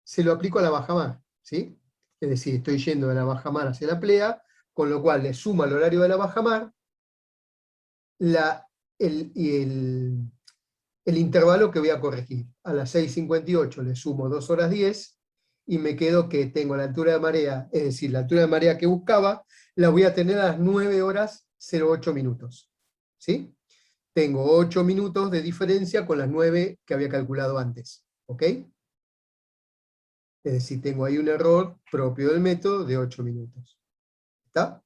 se lo aplico a la bajamar, ¿sí? Es decir, estoy yendo de la bajamar hacia la plea, con lo cual le sumo al horario de la bajamar el intervalo que voy a corregir. A las 6:58 le sumo 2 horas 10, y me quedo que tengo la altura de marea, es decir, la altura de marea que buscaba, la voy a tener a las 9 horas 08 minutos. ¿Sí? Tengo 8 minutos de diferencia con las 9 que había calculado antes. ¿Ok? Es decir, tengo ahí un error propio del método de 8 minutos. ¿Está?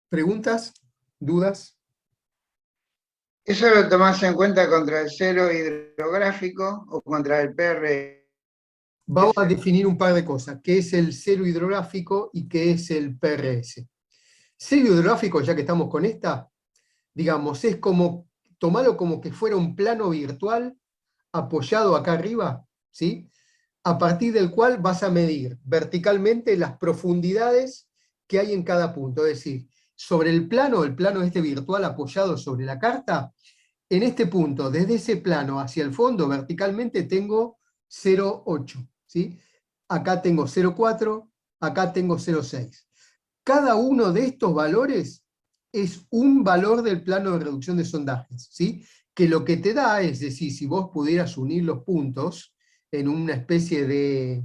¿Preguntas? ¿Dudas? ¿Eso lo tomás en cuenta contra el cero hidrográfico o contra el PR? Vamos a definir un par de cosas. ¿Qué es el cero hidrográfico y qué es el PRS? Cero hidrográfico, ya que estamos con esta, digamos, es como, tomarlo como que fuera un plano virtual apoyado acá arriba, ¿sí? A partir del cual vas a medir verticalmente las profundidades que hay en cada punto. Es decir, sobre el plano este virtual apoyado sobre la carta, en este punto, desde ese plano hacia el fondo, verticalmente tengo 0,8, ¿sí? Acá tengo 0,4, acá tengo 0,6. Cada uno de estos valores es un valor del plano de reducción de sondajes, ¿sí? Que lo que te da, es decir, si vos pudieras unir los puntos en una especie de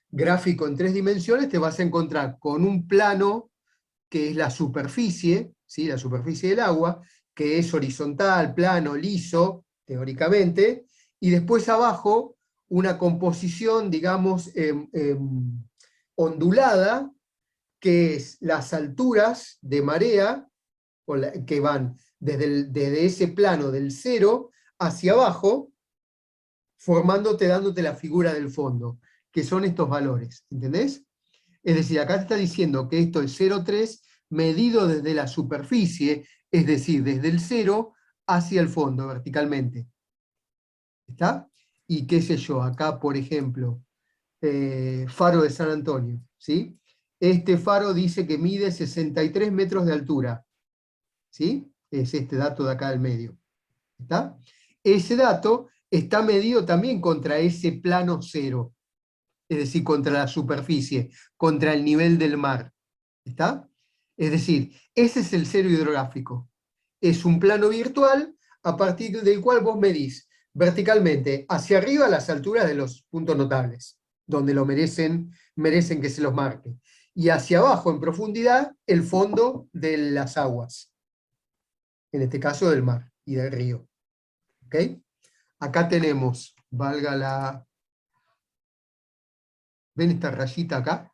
gráfico en 3 dimensiones, te vas a encontrar con un plano que es la superficie, ¿sí? La superficie del agua, que es horizontal, plano, liso, teóricamente, y después abajo una composición, digamos, ondulada, que es las alturas de marea, que van desde ese plano del 0 hacia abajo, dándote la figura del fondo, que son estos valores, ¿entendés? Es decir, acá te está diciendo que esto es 0,3 medido desde la superficie, es decir, desde el 0 hacia el fondo, verticalmente. ¿Está? Y qué sé yo, acá por ejemplo, faro de San Antonio, ¿sí? Este faro dice que mide 63 metros de altura, ¿sí? Es este dato de acá del medio. ¿Está? Ese dato está medido también contra ese plano 0, es decir, contra la superficie, contra el nivel del mar. ¿Está? Es decir, ese es el cero hidrográfico. Es un plano virtual a partir del cual vos medís verticalmente hacia arriba las alturas de los puntos notables, donde lo merecen que se los marque. Y hacia abajo, en profundidad, el fondo de las aguas. En este caso del mar. y del río. ¿Ok? Acá tenemos, ¿ven esta rayita acá?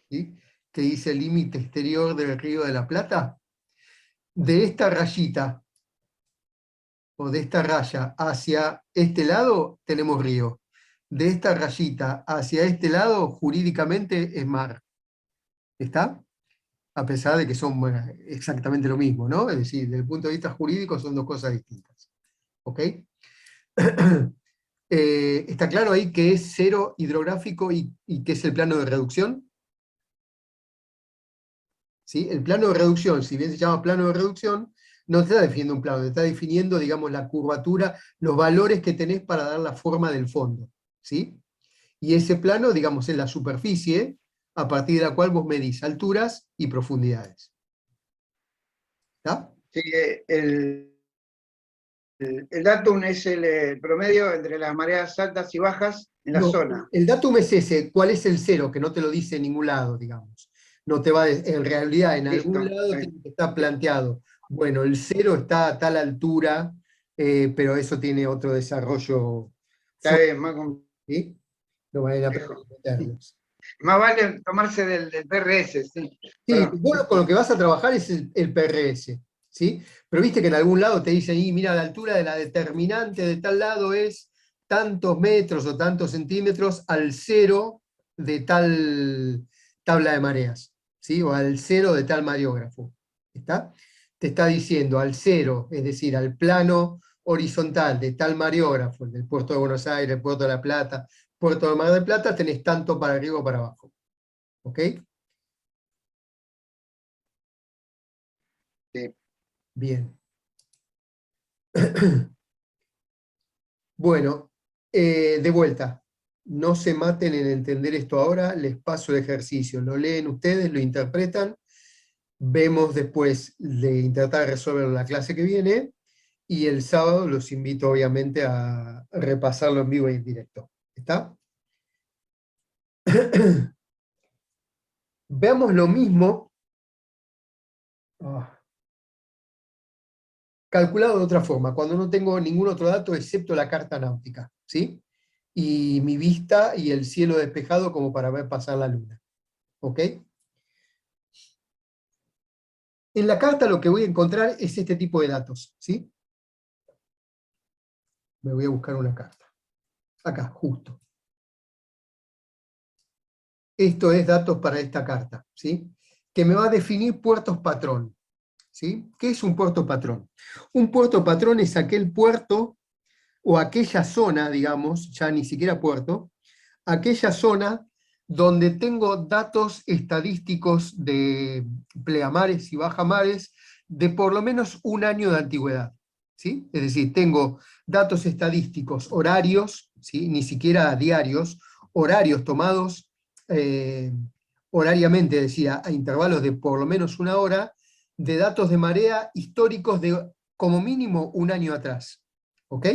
¿Sí? Que dice límite exterior del Río de la Plata. De esta rayita, o de esta raya hacia este lado, tenemos río. De esta rayita hacia este lado, jurídicamente es mar. ¿Está? A pesar de que son bueno, exactamente lo mismo, ¿no? Es decir, desde el punto de vista jurídico son dos cosas distintas. ¿Ok? ¿Está claro ahí qué es cero hidrográfico y qué es el plano de reducción? ¿Sí? El plano de reducción, si bien se llama plano de reducción, no te está definiendo un plano, te está definiendo, digamos, la curvatura, los valores que tenés para dar la forma del fondo. ¿Sí? Y ese plano, digamos, es la superficie a partir de la cual vos medís alturas y profundidades. ¿Está? Sí, el datum es el promedio entre las mareas altas y bajas en la No, zona. el datum es ese, ¿cuál es el cero? Que no te lo dice en ningún lado, digamos. No te va en realidad, en algún Listo. lado tiene que estar planteado. Bueno, el cero está a tal altura, pero eso tiene otro desarrollo. Está bien, más, ¿Sí? No vale la pena complejo. meterlos. Más vale tomarse del PRS, sí. Sí, Perdón. vos con lo que vas a trabajar es el PRS, ¿sí? Pero viste que en algún lado te dicen, y mira, la altura de la determinante de tal lado es tantos metros o tantos centímetros al cero de tal tabla de mareas, ¿sí? O al cero de tal mareógrafo, ¿está? Te está diciendo al cero, es decir, al plano horizontal de tal mareógrafo, el del puerto de Buenos Aires, el puerto de La Plata, puerto de Mar del Plata, tenés tanto para arriba o para abajo, ¿ok? Sí. Bien. Bueno, de vuelta, no se maten en entender esto ahora, les paso el ejercicio, lo leen ustedes, lo interpretan, vemos después de intentar resolverlo en la clase que viene, y el sábado los invito obviamente a repasarlo en vivo y en directo. ¿Está? Veamos lo mismo, calculado de otra forma, cuando no tengo ningún otro dato excepto la carta náutica, ¿sí? Y mi vista y el cielo despejado como para ver pasar la luna. ¿Ok? En la carta lo que voy a encontrar es este tipo de datos, ¿sí? Me voy a buscar una carta. Acá, justo. Esto es datos para esta carta, ¿sí? Que me va a definir puertos patrón, ¿sí? ¿Qué es un puerto patrón? Un puerto patrón es aquel puerto o aquella zona, digamos, ya ni siquiera puerto, aquella zona donde tengo datos estadísticos de pleamares y bajamares de por lo menos un año de antigüedad. ¿Sí? Es decir, tengo datos estadísticos horarios, ¿sí? Ni siquiera diarios, horarios tomados horariamente, es decir, a intervalos de por lo menos una hora, de datos de marea históricos de como mínimo un año atrás. ¿Ok?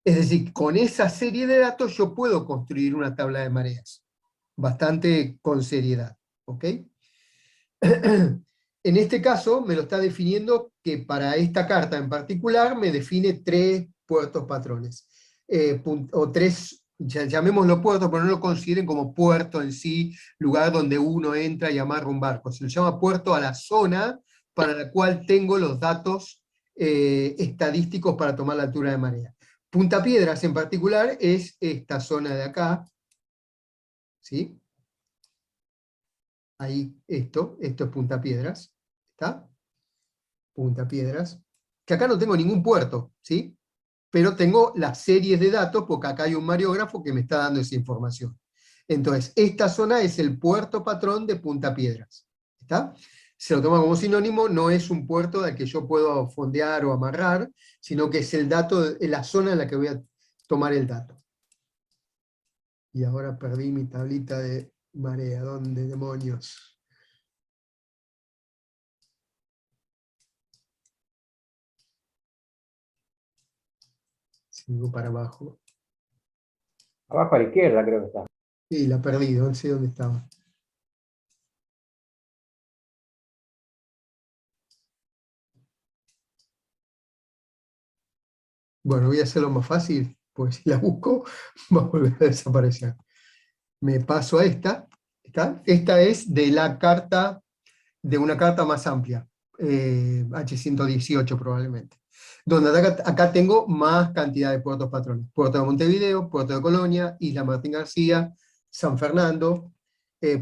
Es decir, con esa serie de datos yo puedo construir una tabla de mareas, bastante con seriedad. ¿Ok? En este caso me lo está definiendo que para esta carta en particular me define 3 puertos patrones. O 3, llamémoslo puertos, pero no lo consideren como puerto en sí, lugar donde uno entra y amarra un barco. Se lo llama puerto a la zona para la cual tengo los datos estadísticos para tomar la altura de marea. Punta Piedras en particular es esta zona de acá, ¿sí? Ahí esto es Punta Piedras, ¿está? Punta Piedras, que acá no tengo ningún puerto, ¿sí? Pero tengo las series de datos porque acá hay un mareógrafo que me está dando esa información. Entonces, esta zona es el puerto patrón de Punta Piedras, ¿está? Se lo toma como sinónimo, no es un puerto al que yo puedo fondear o amarrar, sino que es el dato, es la zona en la que voy a tomar el dato. Y ahora perdí mi tablita de marea, ¿dónde demonios? Sigo para abajo. Abajo a la izquierda creo que está. Sí, la perdí, no sé dónde estaba. Bueno, voy a hacerlo más fácil, pues si la busco va a volver a desaparecer. Me paso a esta. Esta es de la carta, de una carta más amplia, H118 probablemente. Donde acá tengo más cantidad de puertos patrones. Puerto de Montevideo, Puerto de Colonia, Isla Martín García, San Fernando,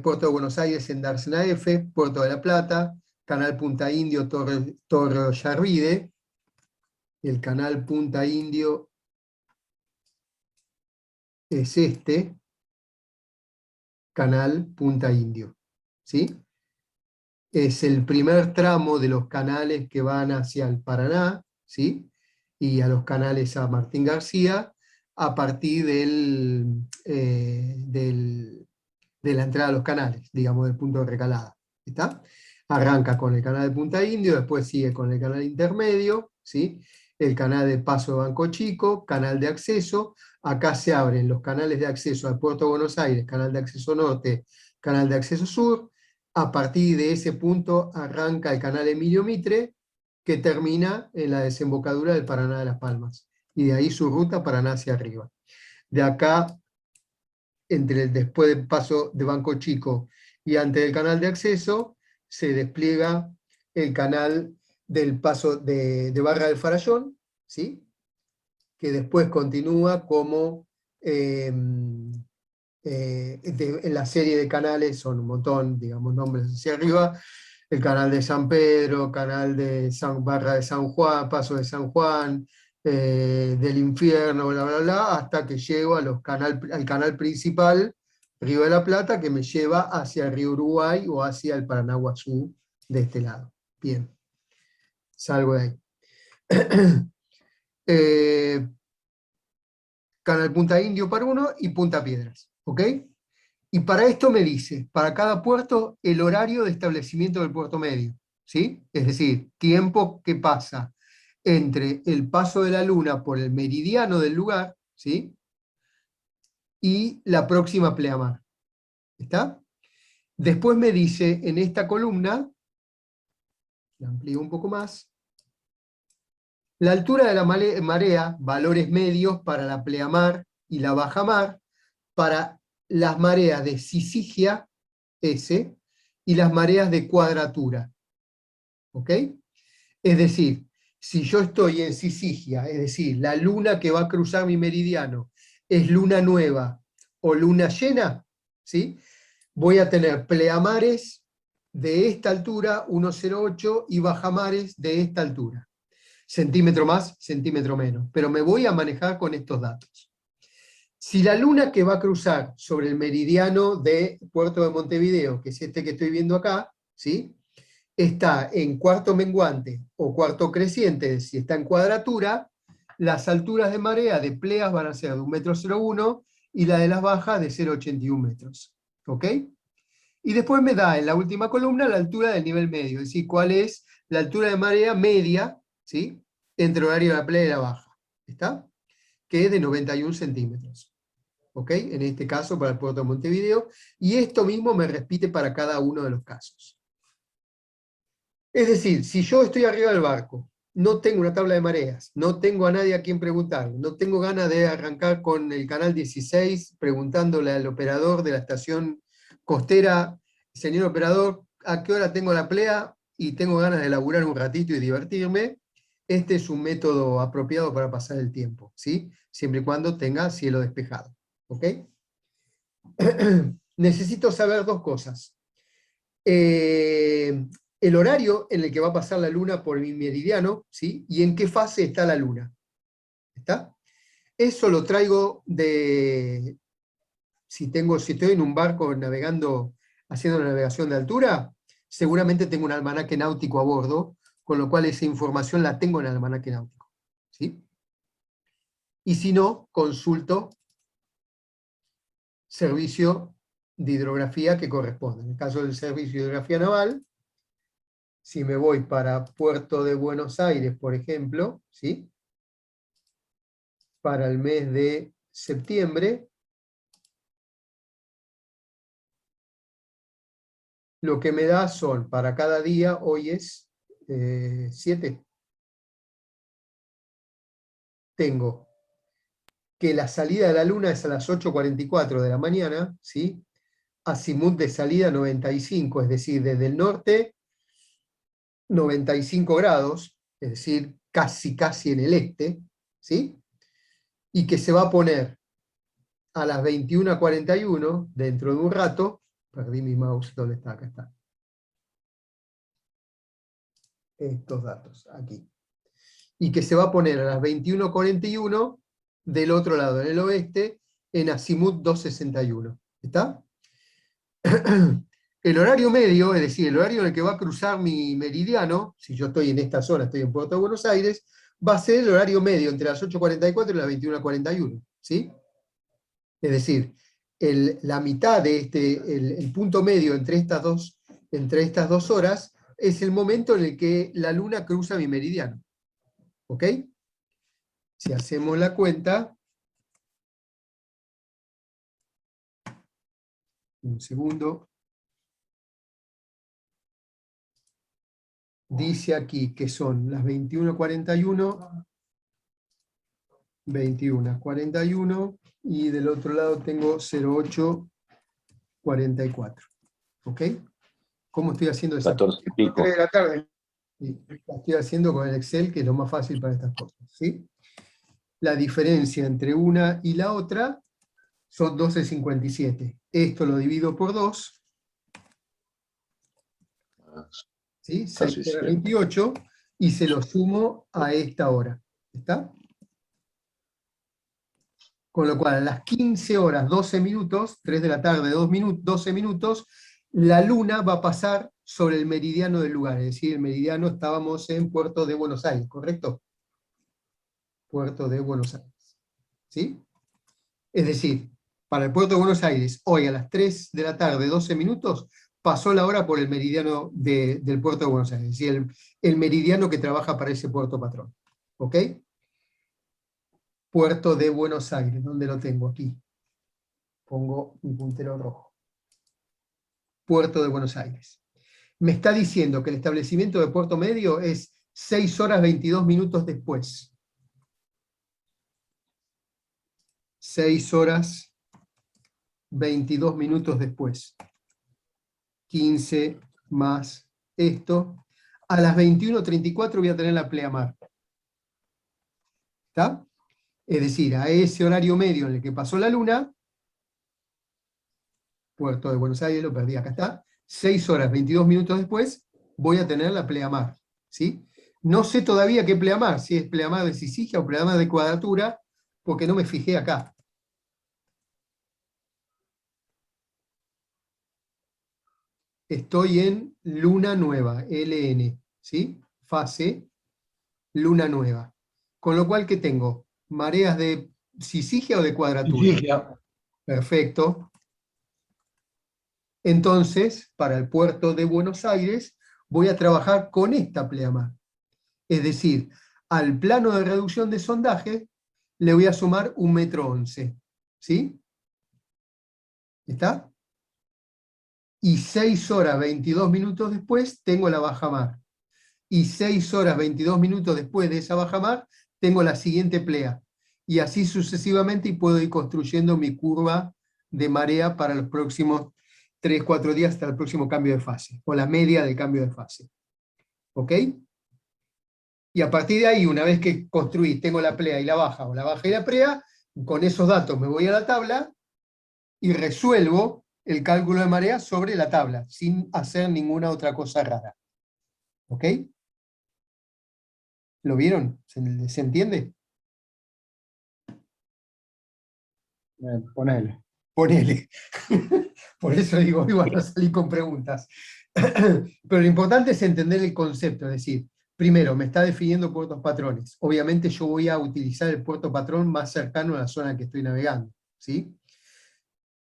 Puerto de Buenos Aires en Dársena F, Puerto de la Plata, Canal Punta Indio, Torre Ollarvide. El canal Punta Indio es este, canal Punta Indio, ¿sí? Es el primer tramo de los canales que van hacia el Paraná, ¿sí? Y a los canales a Martín García, a partir de la entrada a los canales, digamos, del punto de recalada, ¿está? Arranca con el canal de Punta Indio, después sigue con el canal intermedio, ¿sí? El canal de paso de Banco Chico, canal de acceso. Acá se abren los canales de acceso al Puerto de Buenos Aires, canal de acceso norte, canal de acceso sur. A partir de ese punto arranca el canal Emilio Mitre, que termina en la desembocadura del Paraná de Las Palmas. Y de ahí su ruta Paraná hacia arriba. De acá, después del paso de Banco Chico y antes del canal de acceso, se despliega el canal del paso de Barra del Farallón, ¿sí? Que después continúa como en la serie de canales, son un montón, digamos, nombres hacia arriba, el canal de San Pedro, canal de Barra de San Juan, Paso de San Juan, del Infierno, bla, bla, bla, hasta que llego al canal principal, Río de la Plata, que me lleva hacia el río Uruguay o hacia el Paranaguazú de este lado. Bien, salgo de ahí. Canal Punta Indio para uno y Punta Piedras, ¿ok? Y para esto me dice, para cada puerto, el horario de establecimiento del puerto medio, ¿sí? Es decir, tiempo que pasa entre el paso de la luna por el meridiano del lugar, ¿sí? Y la próxima pleamar, ¿está? Después me dice, en esta columna, la amplío un poco más, la altura de la marea, valores medios para la pleamar y la bajamar, para las mareas de Syzygia, S, y las mareas de cuadratura. ¿Ok? Es decir, si yo estoy en Syzygia, es decir, la luna que va a cruzar mi meridiano es luna nueva o luna llena, ¿sí? Voy a tener pleamares de esta altura, 1,08, y bajamares de esta altura. Centímetro más, centímetro menos. Pero me voy a manejar con estos datos. Si la luna que va a cruzar sobre el meridiano de Puerto de Montevideo, que es este que estoy viendo acá, ¿sí? Está en cuarto menguante o cuarto creciente, si está en cuadratura, las alturas de marea de pleas van a ser de 1,01 m y la de las bajas de 0,81 metros. ¿Ok? Y después me da en la última columna la altura del nivel medio, es decir, cuál es la altura de marea media, ¿sí? Entre el horario de la plea y la baja. ¿Está? Que es de 91 centímetros. ¿Ok? En este caso para el puerto de Montevideo. Y esto mismo me repite para cada uno de los casos. Es decir, si yo estoy arriba del barco, no tengo una tabla de mareas, no tengo a nadie a quien preguntar, no tengo ganas de arrancar con el canal 16 preguntándole al operador de la estación costera, señor operador, ¿a qué hora tengo la plea? Y tengo ganas de laburar un ratito y divertirme. Este es un método apropiado para pasar el tiempo, ¿sí? Siempre y cuando tenga cielo despejado. ¿Ok? Necesito saber dos cosas. El horario en el que va a pasar la luna por mi meridiano, ¿sí? Y en qué fase está la luna. ¿Está? Eso lo traigo de, si estoy en un barco navegando, haciendo la navegación de altura, seguramente tengo un almanaque náutico a bordo, con lo cual esa información la tengo en el almanaque náutico, ¿sí? Y si no, consulto servicio de hidrografía que corresponde. En el caso del servicio de hidrografía naval, si me voy para Puerto de Buenos Aires, por ejemplo, ¿sí? Para el mes de septiembre, lo que me da son, para cada día, hoy es 7. tengo que la salida de la Luna es a las 8:44 de la mañana, ¿sí? Azimut de salida 95, es decir, desde el norte 95 grados, es decir, casi en el este, ¿sí? Y que se va a poner a las 21:41, dentro de un rato, perdí mi mouse, ¿dónde está? Acá está. Estos datos, aquí. Y que se va a poner a las 21:41 del otro lado, en el oeste, en Azimut 261. ¿Está? El horario medio, es decir, el horario en el que va a cruzar mi meridiano, si yo estoy en esta zona, estoy en Puerto de Buenos Aires, va a ser el horario medio entre las 8:44 y las 21:41. ¿Sí? Es decir, la mitad de el punto medio entre estas dos horas es el momento en el que la Luna cruza mi meridiano. ¿Ok? Si hacemos la cuenta, un segundo, dice aquí que son las 21:41, 21:41, y del otro lado tengo 08:44. ¿Ok? ¿Cómo estoy haciendo esa? 14 y pico. 3 de la tarde. Sí, la estoy haciendo con el Excel, que es lo más fácil para estas cosas. ¿Sí? La diferencia entre una y la otra son 12:57. Esto lo divido por 2, ¿sí? Casi 6:28, y se lo sumo a esta hora. ¿Está? Con lo cual, a las 15 horas 12 minutos, 3 de la tarde, 12 minutos, la Luna va a pasar sobre el meridiano del lugar. Es decir, el meridiano, estábamos en Puerto de Buenos Aires, ¿correcto? Puerto de Buenos Aires. ¿Sí? Es decir, para el Puerto de Buenos Aires, hoy a las 3 de la tarde, 12 minutos, pasó la hora por el meridiano del Puerto de Buenos Aires, es decir, el meridiano que trabaja para ese puerto patrón. ¿Ok? Puerto de Buenos Aires, ¿dónde lo tengo? Aquí. Pongo mi puntero rojo. Puerto de Buenos Aires. Me está diciendo que el establecimiento de Puerto Medio es 6 horas 22 minutos después. 6 horas 22 minutos después. 15 más esto. A las 21:34 voy a tener la pleamar. ¿Está? Es decir, a ese horario medio en el que pasó la Luna, Puerto de Buenos Aires, lo perdí, acá está, 6 horas 22 minutos después, voy a tener la pleamar. ¿Sí? No sé todavía qué pleamar, si es pleamar de Syzygia o pleamar de Cuadratura, porque no me fijé acá. Estoy en luna nueva, LN, ¿sí? Fase luna nueva. Con lo cual, ¿qué tengo? ¿Mareas de Syzygia o de Cuadratura? Syzygia. Perfecto. Entonces, para el puerto de Buenos Aires, voy a trabajar con esta pleamar. Es decir, al plano de reducción de sondaje, le voy a sumar 1,11 m. ¿Sí? ¿Está? Y 6 horas 22 minutos después tengo la bajamar. Y 6 horas 22 minutos después de esa bajamar tengo la siguiente plea. Y así sucesivamente, y puedo ir construyendo mi curva de marea para los próximos 3-4 días hasta el próximo cambio de fase, o la media del cambio de fase. ¿Ok? Y a partir de ahí, una vez que construí, tengo la plea y la baja, o la baja y la plea, con esos datos me voy a la tabla y resuelvo el cálculo de marea sobre la tabla, sin hacer ninguna otra cosa rara. ¿Ok? ¿Lo vieron? ¿Se entiende? Ponele. Ponele. Por eso digo, hoy van a salir con preguntas. Pero lo importante es entender el concepto, es decir, primero, me está definiendo puertos patrones. Obviamente yo voy a utilizar el puerto patrón más cercano a la zona en que estoy navegando, ¿sí?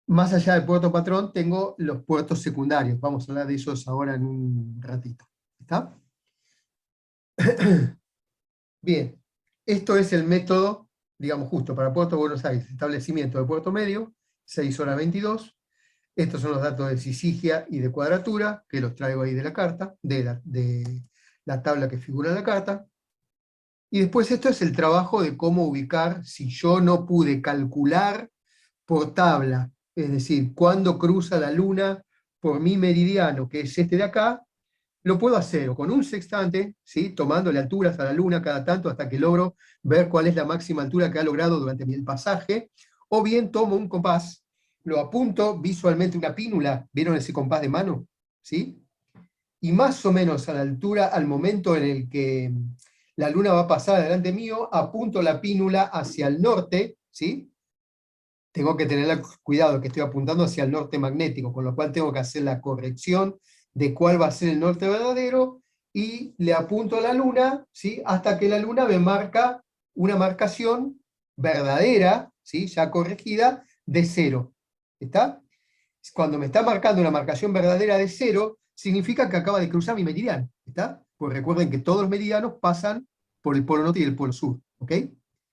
Más allá del puerto patrón, tengo los puertos secundarios. Vamos a hablar de esos ahora en un ratito. ¿Está? Bien, esto es el método, digamos, justo para Puerto de Buenos Aires, establecimiento de puerto medio, 6 horas 22. Estos son los datos de Syzygia y de Cuadratura, que los traigo ahí de la carta, de la tabla que figura en la carta. Y después esto es el trabajo de cómo ubicar, si yo no pude calcular por tabla, es decir, cuándo cruza la luna por mi meridiano, que es este de acá, lo puedo hacer o con un sextante, ¿sí? Tomándole alturas a la luna cada tanto hasta que logro ver cuál es la máxima altura que ha logrado durante el pasaje, o bien tomo un compás, lo apunto visualmente una pínula, ¿vieron ese compás de mano? ¿Sí? Y más o menos a la altura, al momento en el que la luna va a pasar delante mío, apunto la pínula hacia el norte, ¿sí? Tengo que tener cuidado que estoy apuntando hacia el norte magnético, con lo cual tengo que hacer la corrección de cuál va a ser el norte verdadero, y le apunto a la luna, ¿sí? Hasta que la luna me marca una marcación verdadera, ¿sí? Ya corregida, de 0. ¿Está? Cuando me está marcando una marcación verdadera de 0, significa que acaba de cruzar mi meridiano. ¿Está? Pues recuerden que todos los meridianos pasan por el polo norte y el polo sur. ¿Ok?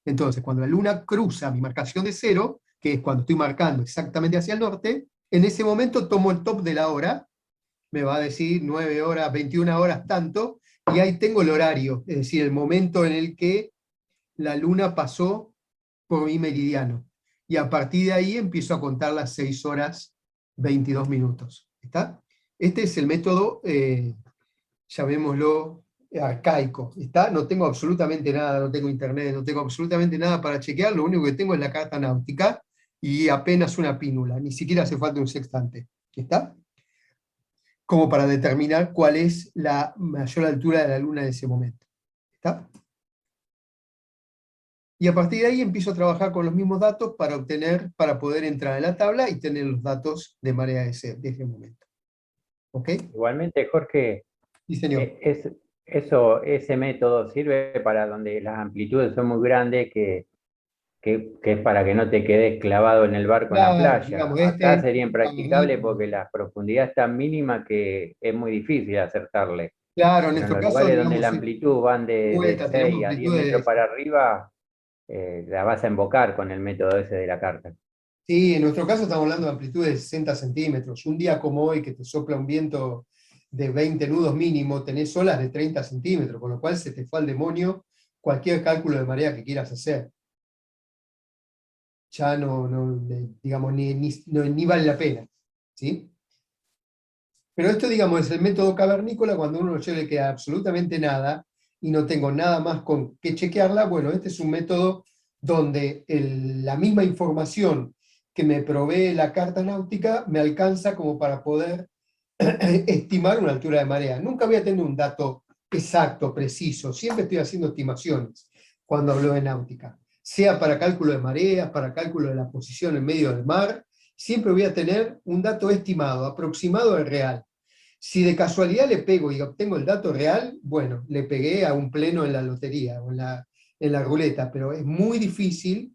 Entonces, cuando la luna cruza mi marcación de 0, que es cuando estoy marcando exactamente hacia el norte, en ese momento tomo el top de la hora, me va a decir 9 horas, 21 horas, tanto, y ahí tengo el horario, es decir, el momento en el que la luna pasó por mi meridiano. Y a partir de ahí empiezo a contar las 6 horas, 22 minutos. ¿Está? Este es el método, llamémoslo, arcaico. ¿Está? No tengo absolutamente nada, no tengo internet, no tengo absolutamente nada para chequear, lo único que tengo es la carta náutica y apenas una pínula, ni siquiera hace falta un sextante. ¿Está? Como para determinar cuál es la mayor altura de la luna en ese momento. ¿Está? Y a partir de ahí empiezo a trabajar con los mismos datos para poder entrar en la tabla y tener los datos de marea de ese momento. ¿Ok? Igualmente, Jorge, Sí, señor. ese método sirve para donde las amplitudes son muy grandes, que es para que no te quedes clavado en el barco en la Claro, playa. digamos, Acá sería impracticable cavernícola. porque la profundidad es tan mínima que es muy difícil acertarle. Claro, en Pero en nuestro los caso, lugares donde digamos, la amplitud van de vuelta, tenemos 6 a 10 metros amplitudes. para arriba, la vas a embocar con el método ese de la carta. Sí, en nuestro caso estamos hablando de amplitudes de 60 centímetros. Un día como hoy, que te sopla un viento de 20 nudos mínimo, tenés olas de 30 centímetros, con lo cual se te fue al demonio cualquier cálculo de marea que quieras hacer. Ya digamos, ni vale la pena. ¿Sí? Pero esto, digamos, es el método cavernícola, cuando uno no le queda absolutamente nada y no tengo nada más con que chequearla. Bueno, este es un método donde la misma información que me provee la carta náutica me alcanza como para poder estimar una altura de marea. Nunca voy a tener un dato exacto, preciso, siempre estoy haciendo estimaciones cuando hablo de náutica. Sea para cálculo de mareas, para cálculo de la posición en medio del mar, siempre voy a tener un dato estimado, aproximado al real. Si de casualidad le pego y obtengo el dato real, bueno, le pegué a un pleno en la lotería o en la ruleta, pero es muy difícil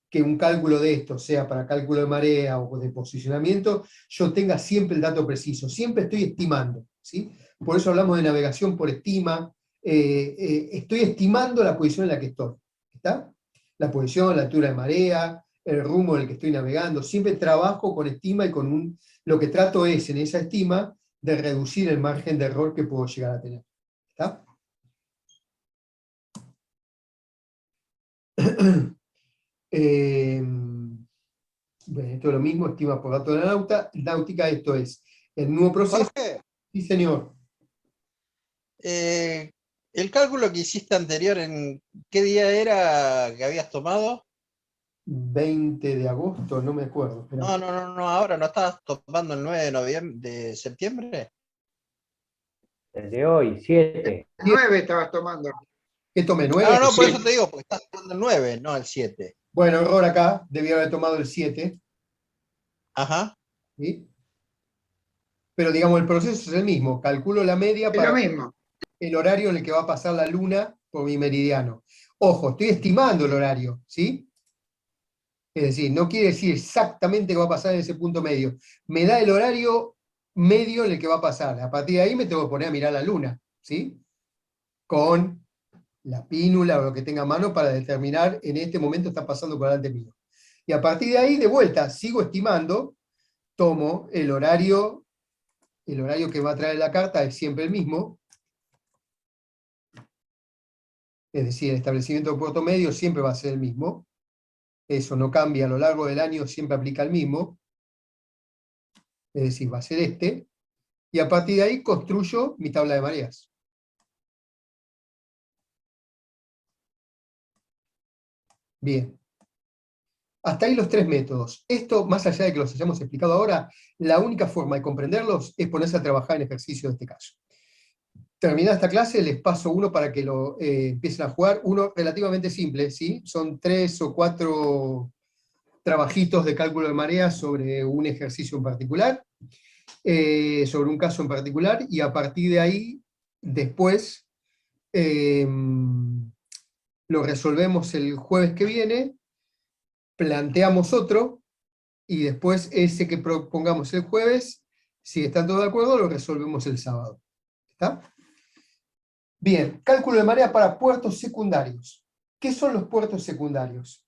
que un cálculo de esto, sea para cálculo de marea o de posicionamiento, yo tenga siempre el dato preciso, siempre estoy estimando, ¿sí? Por eso hablamos de navegación por estima, estoy estimando la posición en la que estoy, ¿está? La posición, la altura de marea, el rumbo en el que estoy navegando, siempre trabajo con estima y lo que trato es, en esa estima, de reducir el margen de error que puedo llegar a tener. ¿Está? Bueno, esto es lo mismo, estima por dato de la náutica, esto es el nuevo proceso. Jorge, Sí, señor. el cálculo que hiciste anterior, ¿en qué día era que habías tomado? 20 de agosto, no me acuerdo. Espera. No, ahora no estabas tomando el 9 de septiembre. El de hoy, 7. 9 estabas tomando. ¿Qué tomé? ¿9? No, por Sí. eso te digo, porque estás tomando el 9, no el 7. Bueno, error acá, debía haber tomado el 7. Ajá. ¿Sí? Pero digamos, el proceso es el mismo. Calculo la media Es lo para mismo. el horario en el que va a pasar la luna por mi meridiano. Ojo, estoy estimando el horario, ¿sí? Es decir, no quiere decir exactamente qué va a pasar en ese punto medio. Me da el horario medio en el que va a pasar. A partir de ahí me tengo que poner a mirar la luna, ¿sí? Con la pínula o lo que tenga a mano para determinar en este momento está pasando por delante mío. Y a partir de ahí, de vuelta, sigo estimando, tomo el horario que va a traer la carta es siempre el mismo. es decir, el establecimiento de puerto medio siempre va a ser el mismo, eso no cambia a lo largo del año, siempre aplica el mismo, es decir, va a ser este, y a partir de ahí construyo mi tabla de mareas. Bien. Hasta ahí los tres métodos. Esto, más allá de que los hayamos explicado ahora, la única forma de comprenderlos es ponerse a trabajar en ejercicio de este caso. Terminada esta clase, les paso uno para que lo empiecen a jugar, uno relativamente simple, ¿sí? Son 3 o 4 trabajitos de cálculo de mareas sobre un ejercicio en particular, sobre un caso en particular, y a partir de ahí, después, lo resolvemos el jueves que viene, planteamos otro, y después ese que propongamos el jueves, si están todos de acuerdo, lo resolvemos el sábado. ¿Está? Bien, cálculo de marea para puertos secundarios. ¿Qué son los puertos secundarios?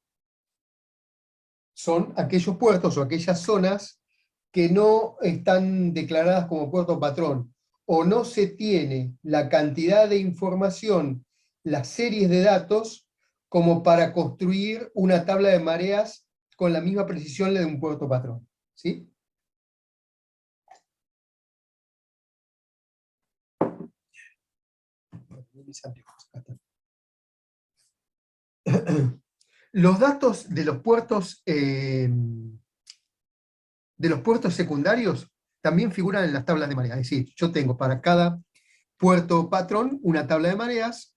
Son aquellos puertos o aquellas zonas que no están declaradas como puerto patrón, o no se tiene la cantidad de información, las series de datos, como para construir una tabla de mareas con la misma precisión de un puerto patrón. ¿Sí? Los datos de los puertos secundarios también figuran en las tablas de mareas. Es decir, yo tengo para cada puerto patrón una tabla de mareas,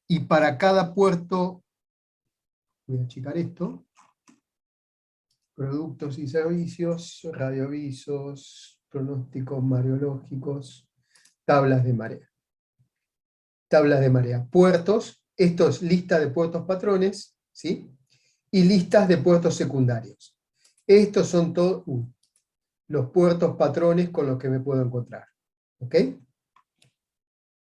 y para cada puerto, voy a achicar esto, productos y servicios, radioavisos, pronósticos mareológicos, tablas de marea. Tablas de marea. Puertos, esto es lista de puertos patrones, ¿sí? Y listas de puertos secundarios. Estos son todos los puertos patrones con los que me puedo encontrar. ¿Ok?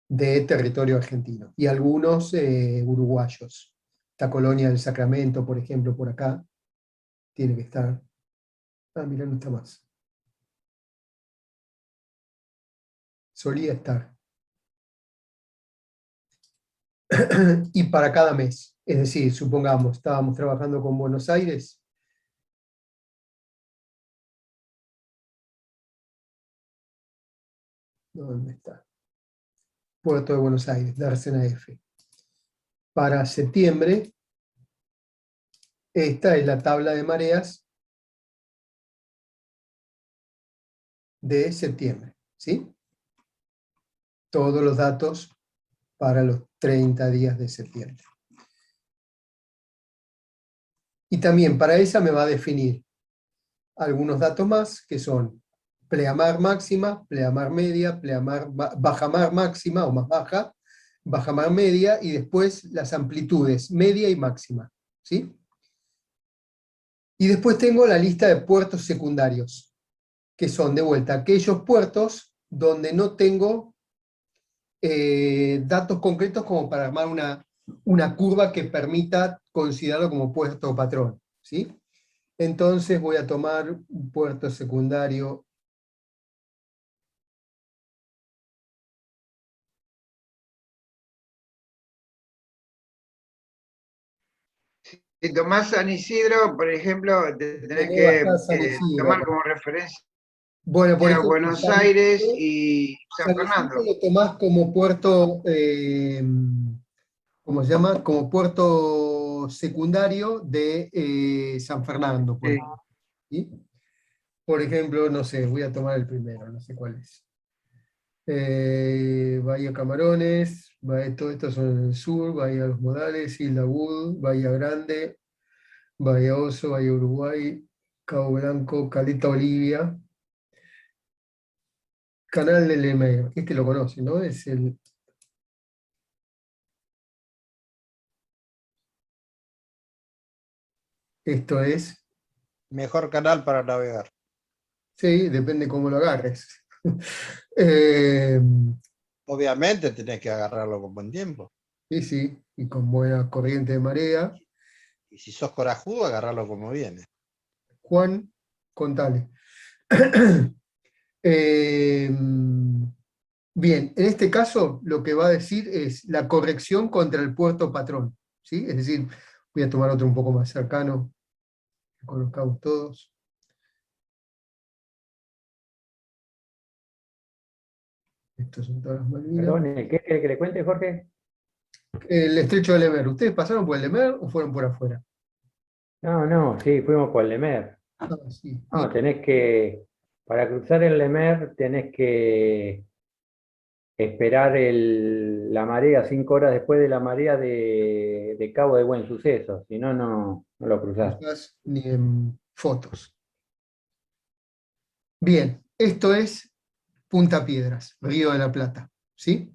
De territorio argentino. Y algunos uruguayos. La Colonia del Sacramento, por ejemplo, por acá, tiene que estar. Ah, mira, no está más. Solía estar. Y para cada mes. Es decir, supongamos, estábamos trabajando con Buenos Aires. ¿Dónde está? Puerto de Buenos Aires, Dársena F. Para septiembre, esta es la tabla de mareas de septiembre, ¿sí? Todos los datos para los 30 días de septiembre. Y también para esa me va a definir algunos datos más, que son pleamar máxima, pleamar media, bajamar máxima o más baja, bajamar media, y después las amplitudes media y máxima, ¿sí? Y después tengo la lista de puertos secundarios, que son de vuelta aquellos puertos donde no tengo datos concretos como para armar una curva que permita considerarlo como puerto patrón, ¿sí? Entonces voy a tomar un puerto secundario Si tomás San Isidro, por ejemplo, tenés ¿Cómo va a que estar San Isidro tomar acá? como referencia Bueno, por ejemplo, Buenos Aires y San San Isidro Fernando. lo tomás como puerto, ¿cómo se llama? Como puerto secundario de San Fernando, por Sí. ejemplo, ¿sí? Por ejemplo, no sé, voy a tomar el primero, no sé cuál es. Bahía Camarones, todo esto son en el sur, Bahía Los Modales, Isla Wood, Bahía Grande, Bahía Oso, Bahía Uruguay, Cabo Blanco, Caleta Olivia, Canal del Lemay, este lo conoce, ¿no? Es esto es, Mejor canal para navegar. sí, depende cómo lo agarres. Eh, Obviamente tenés que agarrarlo con buen tiempo. sí, sí, y con buena corriente de marea. Y si sos corajudo, agarrarlo como viene. Juan, contale. Bien, en este caso lo que va a decir es la corrección contra el puerto patrón, ¿sí? Es decir, voy a tomar otro un poco más cercano, que conozcamos todos. Estos son todas las Malvinas. Perdón, ¿qué quiere que le cuente, Jorge? El estrecho de Lemer, ¿ustedes pasaron por el Lemer o fueron por afuera? No, sí, fuimos por el Lemer. Ah, sí. No, para cruzar el Lemer tenés que esperar la marea 5 horas después de la marea de Cabo de Buen Suceso, si no, no lo No cruzás. estás ni en fotos. Bien, esto es Punta Piedras, Río de la Plata, ¿sí?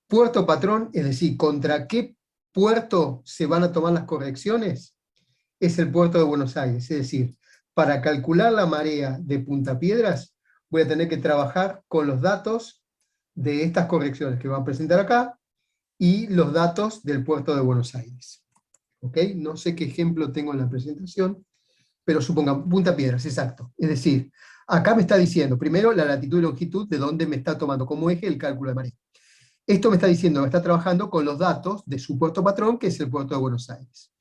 Puerto patrón, es decir, ¿contra qué puerto se van a tomar las correcciones? Es el puerto de Buenos Aires, es decir, para calcular la marea de Punta Piedras, voy a tener que trabajar con los datos de estas correcciones que van a presentar acá, y los datos del puerto de Buenos Aires. ¿Ok? No sé qué ejemplo tengo en la presentación, pero supongamos, Punta Piedras, exacto. Es decir, acá me está diciendo, primero, la latitud y longitud de dónde me está tomando como eje el cálculo de marea. Esto me está diciendo, me está trabajando con los datos de su puerto patrón, que es el puerto de Buenos Aires.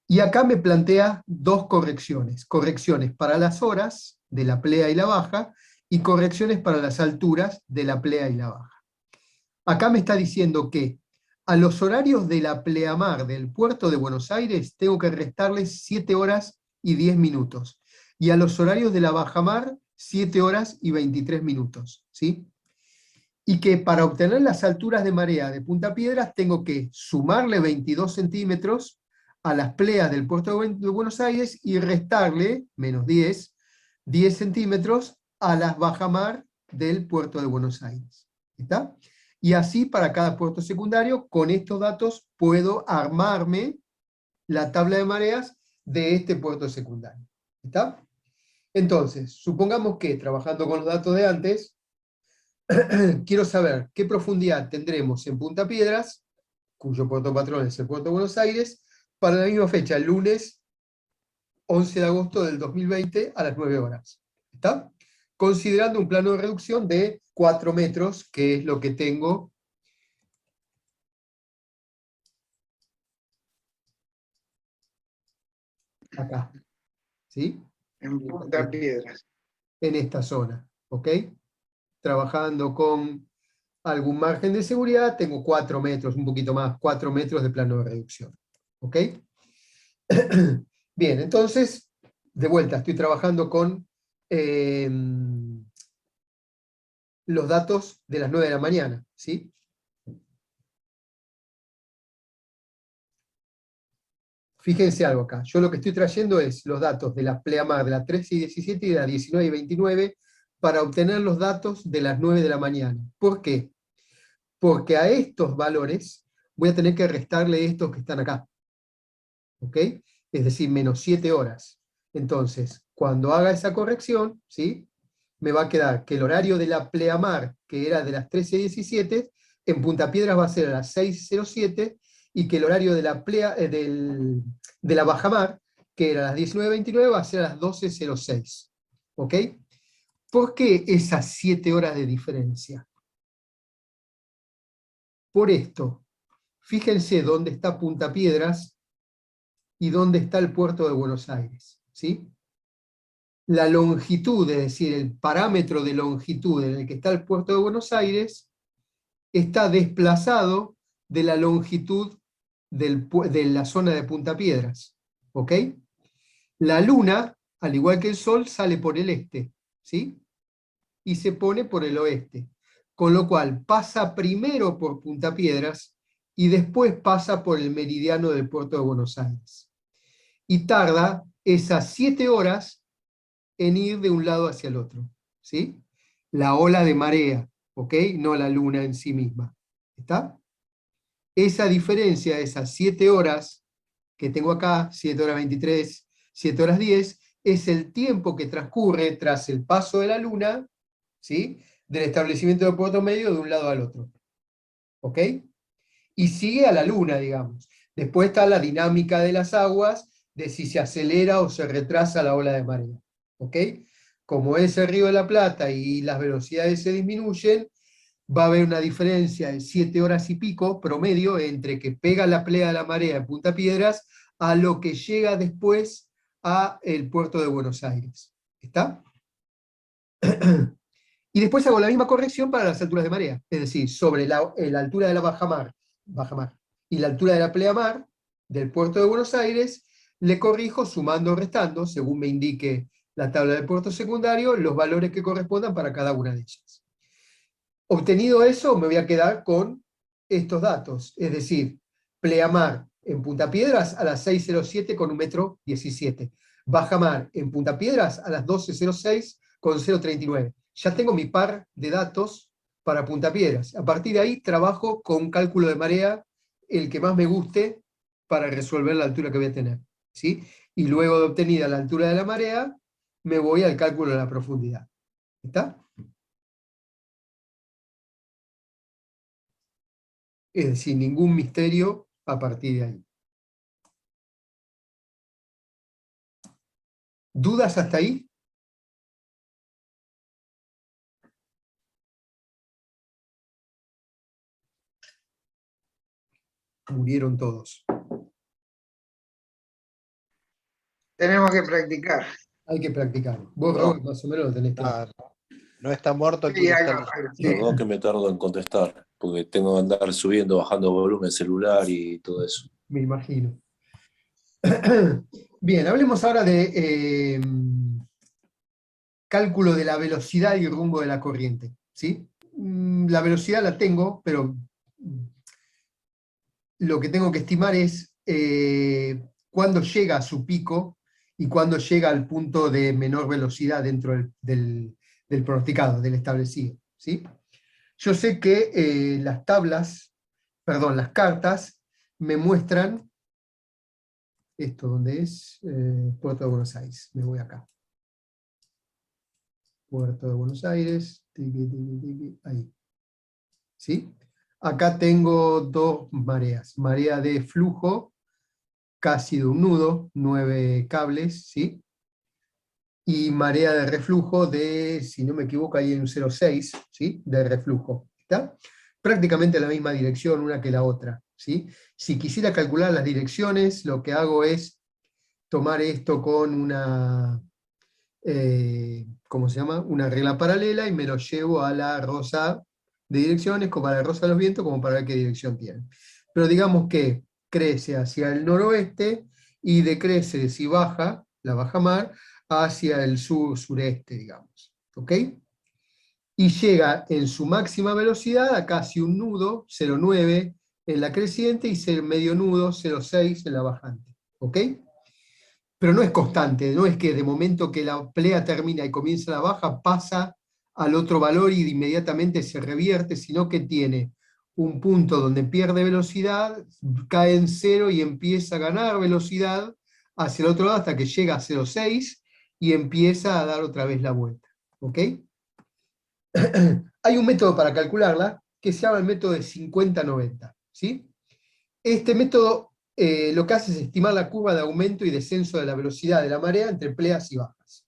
Y acá me plantea dos correcciones. Correcciones para las horas de la plea y la baja, y correcciones para las alturas de la plea y la baja. Acá me está diciendo que a los horarios de la pleamar del puerto de Buenos Aires tengo que restarles 7 horas y 10 minutos. Y a los horarios de la bajamar, 7 horas y 23 minutos. ¿Sí? Y que para obtener las alturas de marea de Punta Piedras tengo que sumarle 22 centímetros a las pleas del puerto de Buenos Aires y restarle, menos 10 centímetros a las bajamar del puerto de Buenos Aires. ¿Está? Y así para cada puerto secundario, con estos datos puedo armarme la tabla de mareas de este puerto secundario. ¿Está? Entonces, supongamos que, trabajando con los datos de antes, quiero saber qué profundidad tendremos en Punta Piedras, cuyo puerto patrón es el puerto de Buenos Aires, para la misma fecha, el lunes 11 de agosto del 2020 a las 9 horas. ¿Está? Considerando un plano de reducción de 4 metros, que es lo que tengo acá, ¿sí? En Punta Piedras. En esta zona, ¿ok? Trabajando con algún margen de seguridad, tengo 4 metros, un poquito más, 4 metros de plano de reducción, ¿ok? Bien, entonces, de vuelta, estoy trabajando con los datos de las 9 de la mañana, ¿sí? Fíjense algo acá, yo lo que estoy trayendo es los datos de la pleamar de las 13 y 17 y de las 19 y 29 para obtener los datos de las 9 de la mañana. ¿Por qué? Porque a estos valores voy a tener que restarle estos que están acá. ¿Ok? Es decir, menos 7 horas. Entonces, cuando haga esa corrección, ¿sí? Me va a quedar que el horario de la pleamar, que era de las 13:17, en Punta Piedras va a ser a las 6:07, y que el horario de la, de la bajamar, que era a las 19:29, va a ser a las 12:06. ¿Ok? ¿Por qué esas 7 horas de diferencia? Por esto, fíjense dónde está Punta Piedras y dónde está el puerto de Buenos Aires, ¿sí? La longitud, es decir, el parámetro de longitud en el que está el puerto de Buenos Aires, está desplazado de la longitud de la zona de Punta Piedras, ¿ok? La luna, al igual que el sol, sale por el este, ¿sí? Y se pone por el oeste, con lo cual pasa primero por Punta Piedras y después pasa por el meridiano del puerto de Buenos Aires. Y tarda esas 7 horas en ir de un lado hacia el otro, ¿sí? La ola de marea, ¿ok? No la luna en sí misma, ¿está? Esa diferencia, esas 7 horas que tengo acá, 7 horas 23, 7 horas 10, es el tiempo que transcurre tras el paso de la luna, ¿sí? Del establecimiento del puerto medio de un lado al otro, ¿ok? Y sigue a la luna, digamos. Después está la dinámica de las aguas, de si se acelera o se retrasa la ola de marea, ¿ok? Como es el Río de la Plata y las velocidades se disminuyen, va a haber una diferencia de 7 horas y pico promedio entre que pega la playa de la marea en Punta Piedras a lo que llega después a el puerto de Buenos Aires. ¿Está? Y después hago la misma corrección para las alturas de marea, es decir, sobre la altura de la bajamar y la altura de la pleamar del puerto de Buenos Aires, le corrijo sumando o restando, según me indique la tabla del puerto secundario, los valores que correspondan para cada una de ellas. Obtenido eso, me voy a quedar con estos datos, es decir, pleamar en Punta Piedras a las 6:07 con 1,17 m, bajamar en Punta Piedras a las 12:06 con 0,39. Ya tengo mi par de datos para Punta Piedras. A partir de ahí trabajo con un cálculo de marea, el que más me guste, para resolver la altura que voy a tener, ¿sí? Y luego de obtenida la altura de la marea, me voy al cálculo de la profundidad. ¿Está? Es decir, ningún misterio a partir de ahí. ¿Dudas hasta ahí? Murieron todos. Tenemos que practicar. Hay que practicar. Vos, No. Robert, más o menos lo tenés claro. No está muerto Sí, quien está algo, Perdón que me tardo en contestar, porque tengo que andar subiendo, bajando volumen celular y todo eso. Me imagino. Bien, hablemos ahora de cálculo de la velocidad y rumbo de la corriente, ¿sí? La velocidad la tengo, pero lo que tengo que estimar es cuándo llega a su pico y cuándo llega al punto de menor velocidad dentro del pronosticado, del establecido, ¿sí? Yo sé que las cartas me muestran esto, donde es Puerto de Buenos Aires. Me voy acá. Puerto de Buenos Aires, tiqui, tiqui, tiqui, ahí. ¿Sí? Acá tengo dos mareas. Marea de flujo, casi de un nudo, 9 cables, ¿sí? Y marea de reflujo de, si no me equivoco, ahí en un 0,6, ¿sí? De reflujo. ¿Está? Prácticamente la misma dirección una que la otra, ¿sí? Si quisiera calcular las direcciones, lo que hago es tomar esto con una, ¿cómo se llama? Una regla paralela y me lo llevo a la rosa de direcciones, como a la rosa de los vientos, como para ver qué dirección tiene. Pero digamos que crece hacia el noroeste y decrece, si baja, la bajamar, hacia el sur-sureste, digamos. ¿Ok? Y llega en su máxima velocidad a casi un nudo, 0,9 en la creciente y medio nudo, 0,6 en la bajante. ¿Ok? Pero no es constante, no es que de momento que la plea termina y comienza la baja, pasa al otro valor y inmediatamente se revierte, sino que tiene un punto donde pierde velocidad, cae en cero y empieza a ganar velocidad hacia el otro lado hasta que llega a 0,6 y empieza a dar otra vez la vuelta. ¿Ok? Hay un método para calcularla que se llama el método de 50-90. ¿Sí? Este método lo que hace es estimar la curva de aumento y descenso de la velocidad de la marea entre pleas y bajas.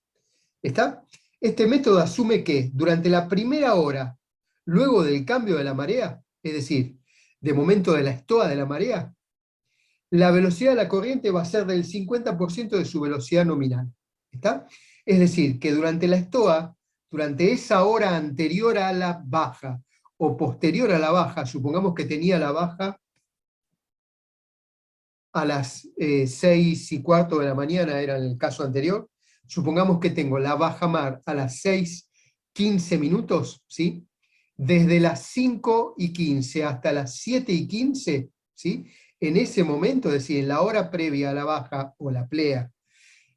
¿Está? Este método asume que durante la primera hora, luego del cambio de la marea, es decir, de momento de la estoa de la marea, la velocidad de la corriente va a ser del 50% de su velocidad nominal. ¿Está? Es decir, que durante la estoa, durante esa hora anterior a la baja o posterior a la baja, supongamos que tenía la baja a las 6:15 de la mañana, era el caso anterior, supongamos que tengo la bajamar a las 6:15, ¿sí? Desde las 5:15 hasta las 7:15, ¿sí? En ese momento, es decir, en la hora previa a la baja o la plea,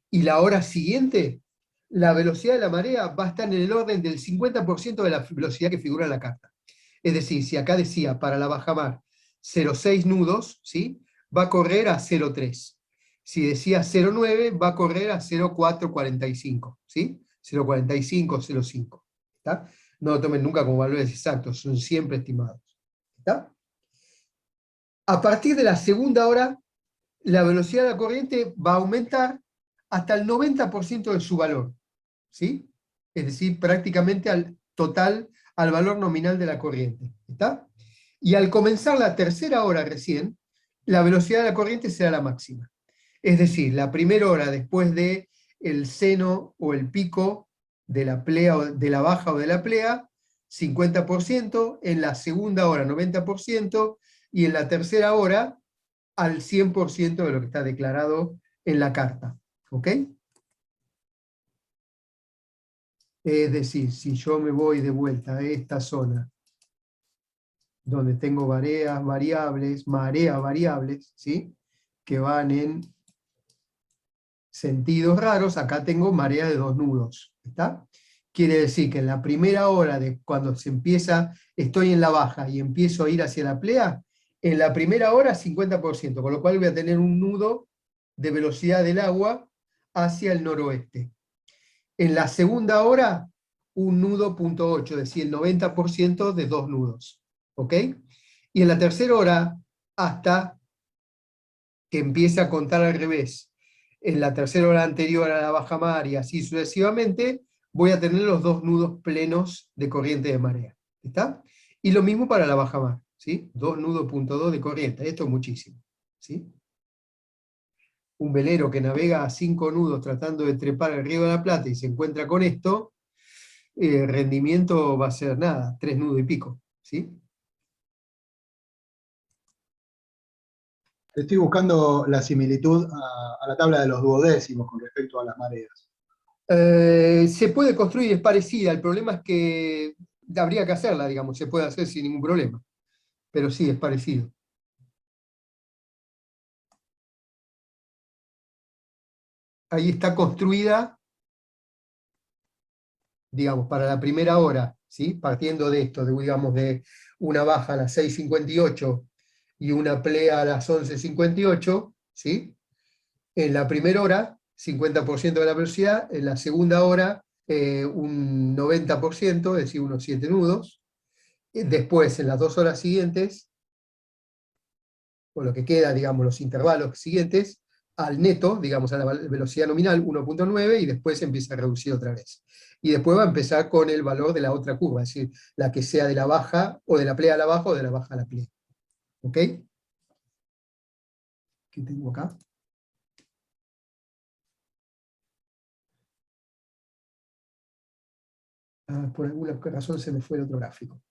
y la hora siguiente, la velocidad de la marea va a estar en el orden del 50% de la velocidad que figura en la carta. Es decir, si acá decía para la bajamar 0,6 nudos, ¿sí? Va a correr a 0,3. Si decía 0,9, va a correr a 0,445, ¿sí? 0,45, 0,5. ¿Está? No lo tomen nunca como valores exactos, son siempre estimados. ¿Está? A partir de la segunda hora, la velocidad de la corriente va a aumentar hasta el 90% de su valor, ¿sí? Es decir, prácticamente al total, al valor nominal de la corriente. ¿Está? Y al comenzar la tercera hora recién, la velocidad de la corriente será la máxima. Es decir, la primera hora después de el seno o el pico de la plea, de la baja o de la plea, 50%, en la segunda hora 90%, y en la tercera hora al 100% de lo que está declarado en la carta. ¿Ok? Es decir, si yo me voy de vuelta a esta zona, donde tengo mareas variables, ¿sí? Que van en sentidos raros, acá tengo marea de 2 nudos. ¿Está? Quiere decir que en la primera hora de cuando se empieza, estoy en la baja y empiezo a ir hacia la plea, en la primera hora 50%, con lo cual voy a tener un nudo de velocidad del agua hacia el noroeste. En la segunda hora, un nudo .8, es decir, el 90% de 2 nudos. ¿Ok? Y en la tercera hora, hasta que empiece a contar al revés, en la tercera hora anterior a la bajamar y así sucesivamente, voy a tener los 2 nudos plenos de corriente de marea. ¿Está? Y lo mismo para la bajamar, ¿sí? 2 nudos .2 de corriente, esto es muchísimo. ¿Sí? Un velero que navega a 5 nudos tratando de trepar el Río de la Plata y se encuentra con esto, el rendimiento va a ser nada, 3 nudos y pico. ¿Sí? Estoy buscando la similitud a la tabla de los duodécimos con respecto a las mareas. Se puede construir, es parecida, el problema es que habría que hacerla, digamos, se puede hacer sin ningún problema. Pero sí, es parecido. Ahí está construida, digamos, para la primera hora, ¿sí? Partiendo de esto, digamos, de una baja a las 6:58 y una plea a las 11:58, ¿sí? En la primera hora, 50% de la velocidad, en la segunda hora, un 90%, es decir, unos 7 nudos. Después, en las 2 horas siguientes, o lo que queda, digamos, los intervalos siguientes, al neto, digamos, a la velocidad nominal 1.9, y después empieza a reducir otra vez. Y después va a empezar con el valor de la otra curva, es decir, la que sea de la baja, o de la plea a la baja, o de la baja a la plea. ¿Ok? ¿Qué tengo acá? Por alguna razón se me fue el otro gráfico.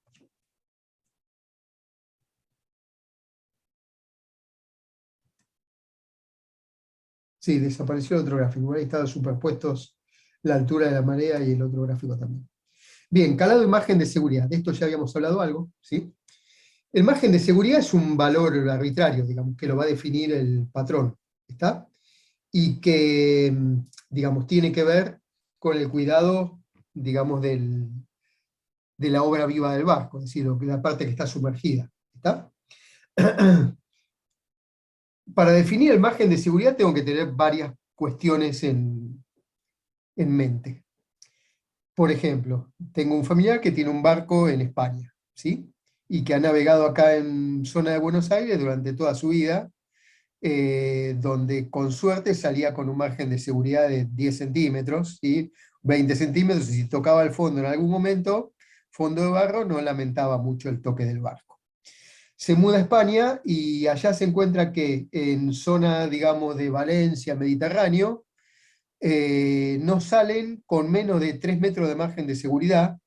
Sí, desapareció el otro gráfico. Ahí estaban superpuestos la altura de la marea y el otro gráfico también. Bien, calado y margen de seguridad. De esto ya habíamos hablado algo, ¿sí? El margen de seguridad es un valor arbitrario, digamos, que lo va a definir el patrón, ¿está? Y que, digamos, tiene que ver con el cuidado, digamos, de la obra viva del barco, es decir, la parte que está sumergida, ¿está? Para definir el margen de seguridad tengo que tener varias cuestiones en mente. Por ejemplo, tengo un familiar que tiene un barco en España, ¿sí? Y que ha navegado acá en zona de Buenos Aires durante toda su vida, donde con suerte salía con un margen de seguridad de 10 centímetros, ¿sí? 20 centímetros, y si tocaba el fondo en algún momento, fondo de barro, no lamentaba mucho el toque del barco. Se muda a España y allá se encuentra que en zona, digamos, de Valencia, Mediterráneo, no salen con menos de 3 metros de margen de seguridad,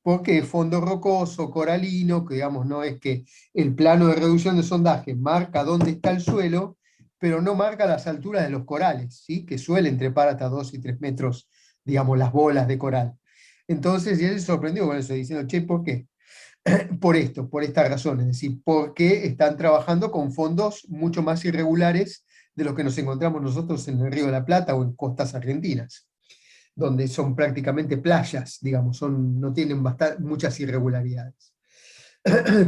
porque es fondo rocoso, coralino, que digamos no es que el plano de reducción de sondaje marca dónde está el suelo, pero no marca las alturas de los corales, ¿sí? Que suelen trepar hasta 2 y 3 metros, digamos, las bolas de coral. Entonces, y él se sorprendió con eso, diciendo, che, ¿por qué? Por esto, por esta razón, es decir, porque están trabajando con fondos mucho más irregulares de los que nos encontramos nosotros en el Río de la Plata o en costas argentinas, donde son prácticamente playas, digamos, no tienen muchas irregularidades.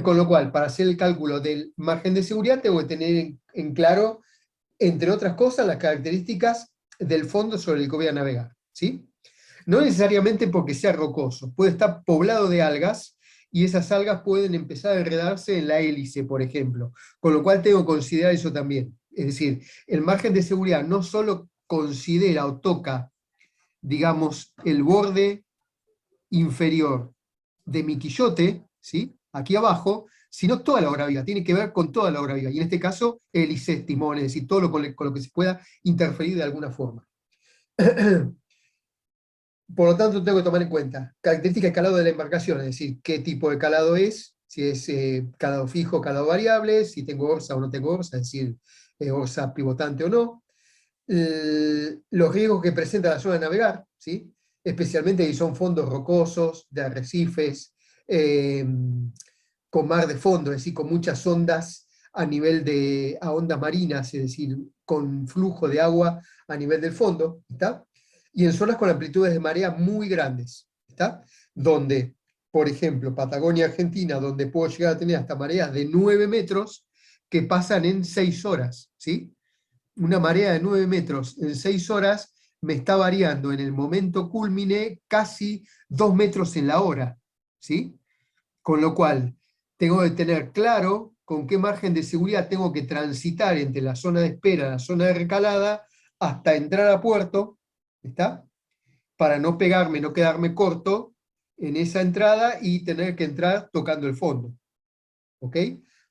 Con lo cual, para hacer el cálculo del margen de seguridad, tengo que tener en claro, entre otras cosas, las características del fondo sobre el que voy a navegar, ¿sí? No necesariamente porque sea rocoso, puede estar poblado de algas, y esas algas pueden empezar a enredarse en la hélice, por ejemplo, con lo cual tengo que considerar eso también. Es decir, el margen de seguridad no solo considera o toca, digamos, el borde inferior de mi quillote, ¿sí? Aquí abajo, sino toda la obra viva, tiene que ver con toda la obra viva, y en este caso, hélices, timones, es decir, todo lo con lo que se pueda interferir de alguna forma. Por lo tanto, tengo que tomar en cuenta características de calado de la embarcación, es decir, qué tipo de calado es, si es calado fijo, calado variable, si tengo orza o no tengo orza, es decir, orza pivotante o no, los riesgos que presenta la zona de navegar, ¿sí? Especialmente si son fondos rocosos, de arrecifes, con mar de fondo, es decir, con muchas ondas a ondas marinas, es decir, con flujo de agua a nivel del fondo, ¿está? Y en zonas con amplitudes de marea muy grandes, ¿está? Donde, por ejemplo, Patagonia, Argentina, donde puedo llegar a tener hasta mareas de 9 metros que pasan en 6 horas, ¿sí? Una marea de 9 metros en 6 horas me está variando en el momento cúlmine casi 2 metros en la hora, ¿sí? Con lo cual, tengo que tener claro con qué margen de seguridad tengo que transitar entre la zona de espera y la zona de recalada hasta entrar a puerto, ¿está? Para no pegarme, no quedarme corto en esa entrada y tener que entrar tocando el fondo, ¿ok?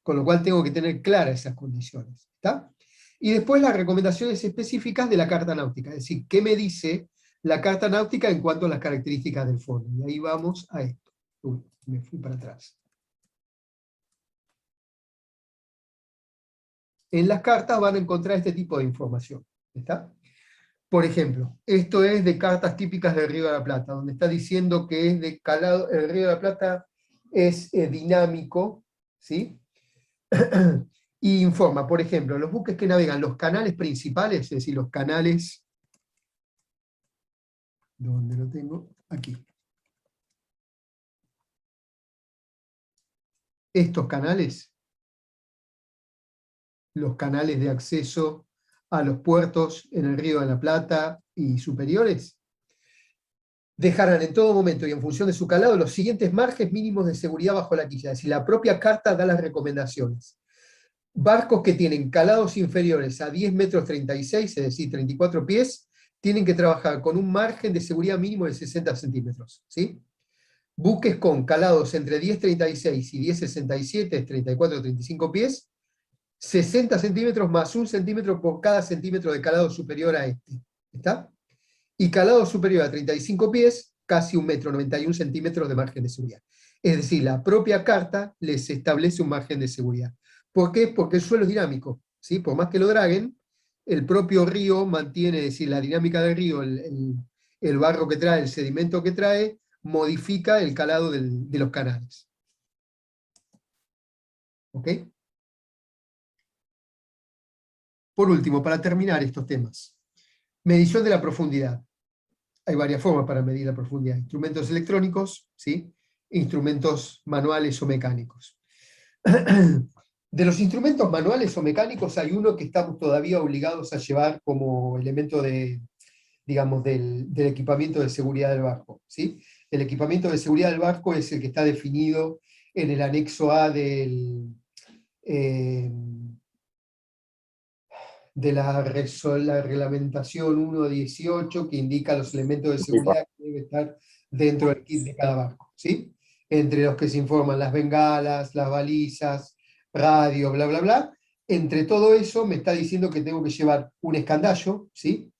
Con lo cual tengo que tener claras esas condiciones, ¿está? Y después las recomendaciones específicas de la carta náutica, es decir, ¿qué me dice la carta náutica en cuanto a las características del fondo? Y ahí vamos a esto. Uy, me fui para atrás. En las cartas van a encontrar este tipo de información, ¿está? Por ejemplo, esto es de cartas típicas del Río de la Plata, donde está diciendo que es de calado, el Río de la Plata es dinámico, ¿sí? Y informa, por ejemplo, los buques que navegan los canales principales, es decir, los canales, ¿dónde lo tengo? Aquí. Estos canales, los canales de acceso a los puertos en el Río de la Plata y superiores, dejarán en todo momento y en función de su calado los siguientes márgenes mínimos de seguridad bajo la quilla, es decir, la propia carta da las recomendaciones. Barcos que tienen calados inferiores a 10 metros 36, es decir, 34 pies, tienen que trabajar con un margen de seguridad mínimo de 60 centímetros, ¿sí? Buques con calados entre 10,36 y 10,67, 34 35 pies, 60 centímetros más 1 centímetro por cada centímetro de calado superior a este, ¿está? Y calado superior a 35 pies, casi 1,91 centímetros de margen de seguridad. Es decir, la propia carta les establece un margen de seguridad. ¿Por qué? Porque el suelo es dinámico, ¿sí? Por más que lo draguen, el propio río mantiene, es decir, la dinámica del río, el barro que trae, el sedimento que trae, modifica el calado de los canales. ¿Ok? Por último, para terminar estos temas, medición de la profundidad. Hay varias formas para medir la profundidad. Instrumentos electrónicos, ¿sí? Instrumentos manuales o mecánicos. De los instrumentos manuales o mecánicos hay uno que estamos todavía obligados a llevar como elemento de, digamos, del equipamiento de seguridad del barco, ¿sí? El equipamiento de seguridad del barco es el que está definido en el anexo A de la reglamentación 1.18, que indica los elementos de seguridad que deben estar dentro del kit de cada barco, ¿sí? Entre los que se informan las bengalas, las balizas, radio, bla, bla, bla. Entre todo eso me está diciendo que tengo que llevar un escandallo, ¿sí?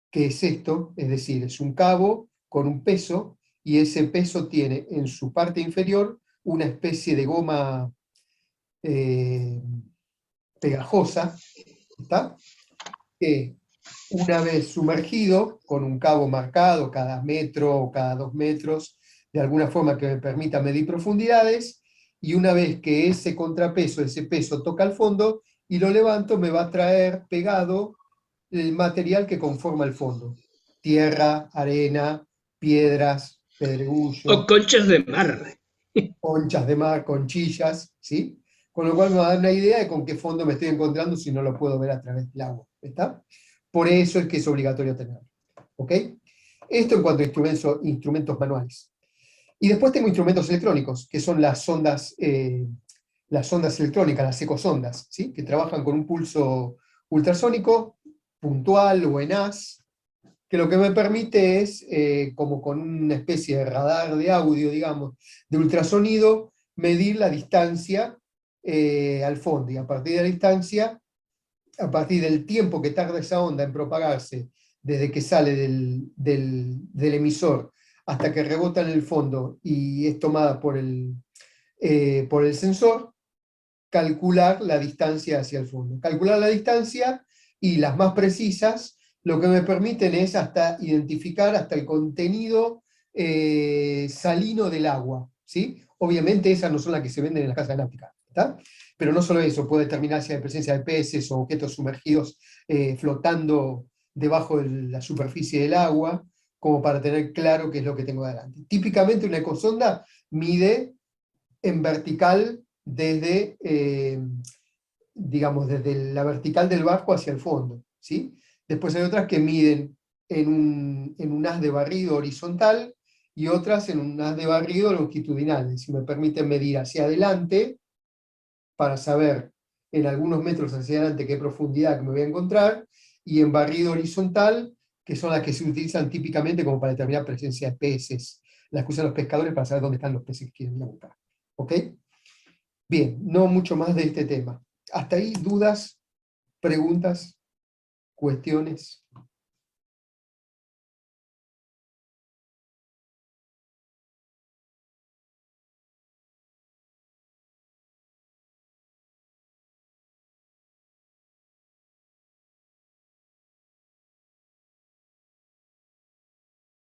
Que es esto, es decir, es un cabo con un peso, y ese peso tiene en su parte inferior una especie de goma pegajosa, ¿está? Que una vez sumergido, con un cabo marcado cada metro o cada 2 metros, de alguna forma que me permita medir profundidades, y una vez que ese contrapeso, ese peso toca el fondo, y lo levanto, me va a traer pegado el material que conforma el fondo. Tierra, arena, piedras, pedregullos, O conchas de mar. conchas de mar, conchillas, ¿sí? Con lo cual me va a dar una idea de con qué fondo me estoy encontrando si no lo puedo ver a través del agua, ¿está? Por eso es que es obligatorio tenerlo, ¿ok? Esto en cuanto a instrumentos manuales. Y después tengo instrumentos electrónicos, que son las ondas electrónicas, las ecosondas, ¿sí? Que trabajan con un pulso ultrasónico, puntual o en haz, que lo que me permite es, como con una especie de radar de audio, digamos, de ultrasonido, medir la distancia al fondo, y a partir de la distancia, a partir del tiempo que tarda esa onda en propagarse, desde que sale del emisor hasta que rebota en el fondo y es tomada por el sensor, calcular la distancia hacia el fondo. Calcular la distancia, y las más precisas lo que me permiten es hasta identificar hasta el contenido salino del agua, ¿sí? Obviamente esas no son las que se venden en las casas náuticas, ¿está? Pero no solo eso, puede determinar si hay presencia de peces o objetos sumergidos flotando debajo de la superficie del agua, como para tener claro qué es lo que tengo adelante. Típicamente una ecosonda mide en vertical desde, digamos, desde la vertical del barco hacia el fondo, ¿sí? Después hay otras que miden en un haz de barrido horizontal y otras en un haz de barrido longitudinal, es decir, me permiten medir hacia adelante para saber en algunos metros hacia adelante qué profundidad que me voy a encontrar, y en barrido horizontal, que son las que se utilizan típicamente como para determinar presencia de peces, las que usan los pescadores para saber dónde están los peces que quieren buscar. ¿Ok? Bien, no mucho más de este tema. Hasta ahí, dudas, preguntas, cuestiones.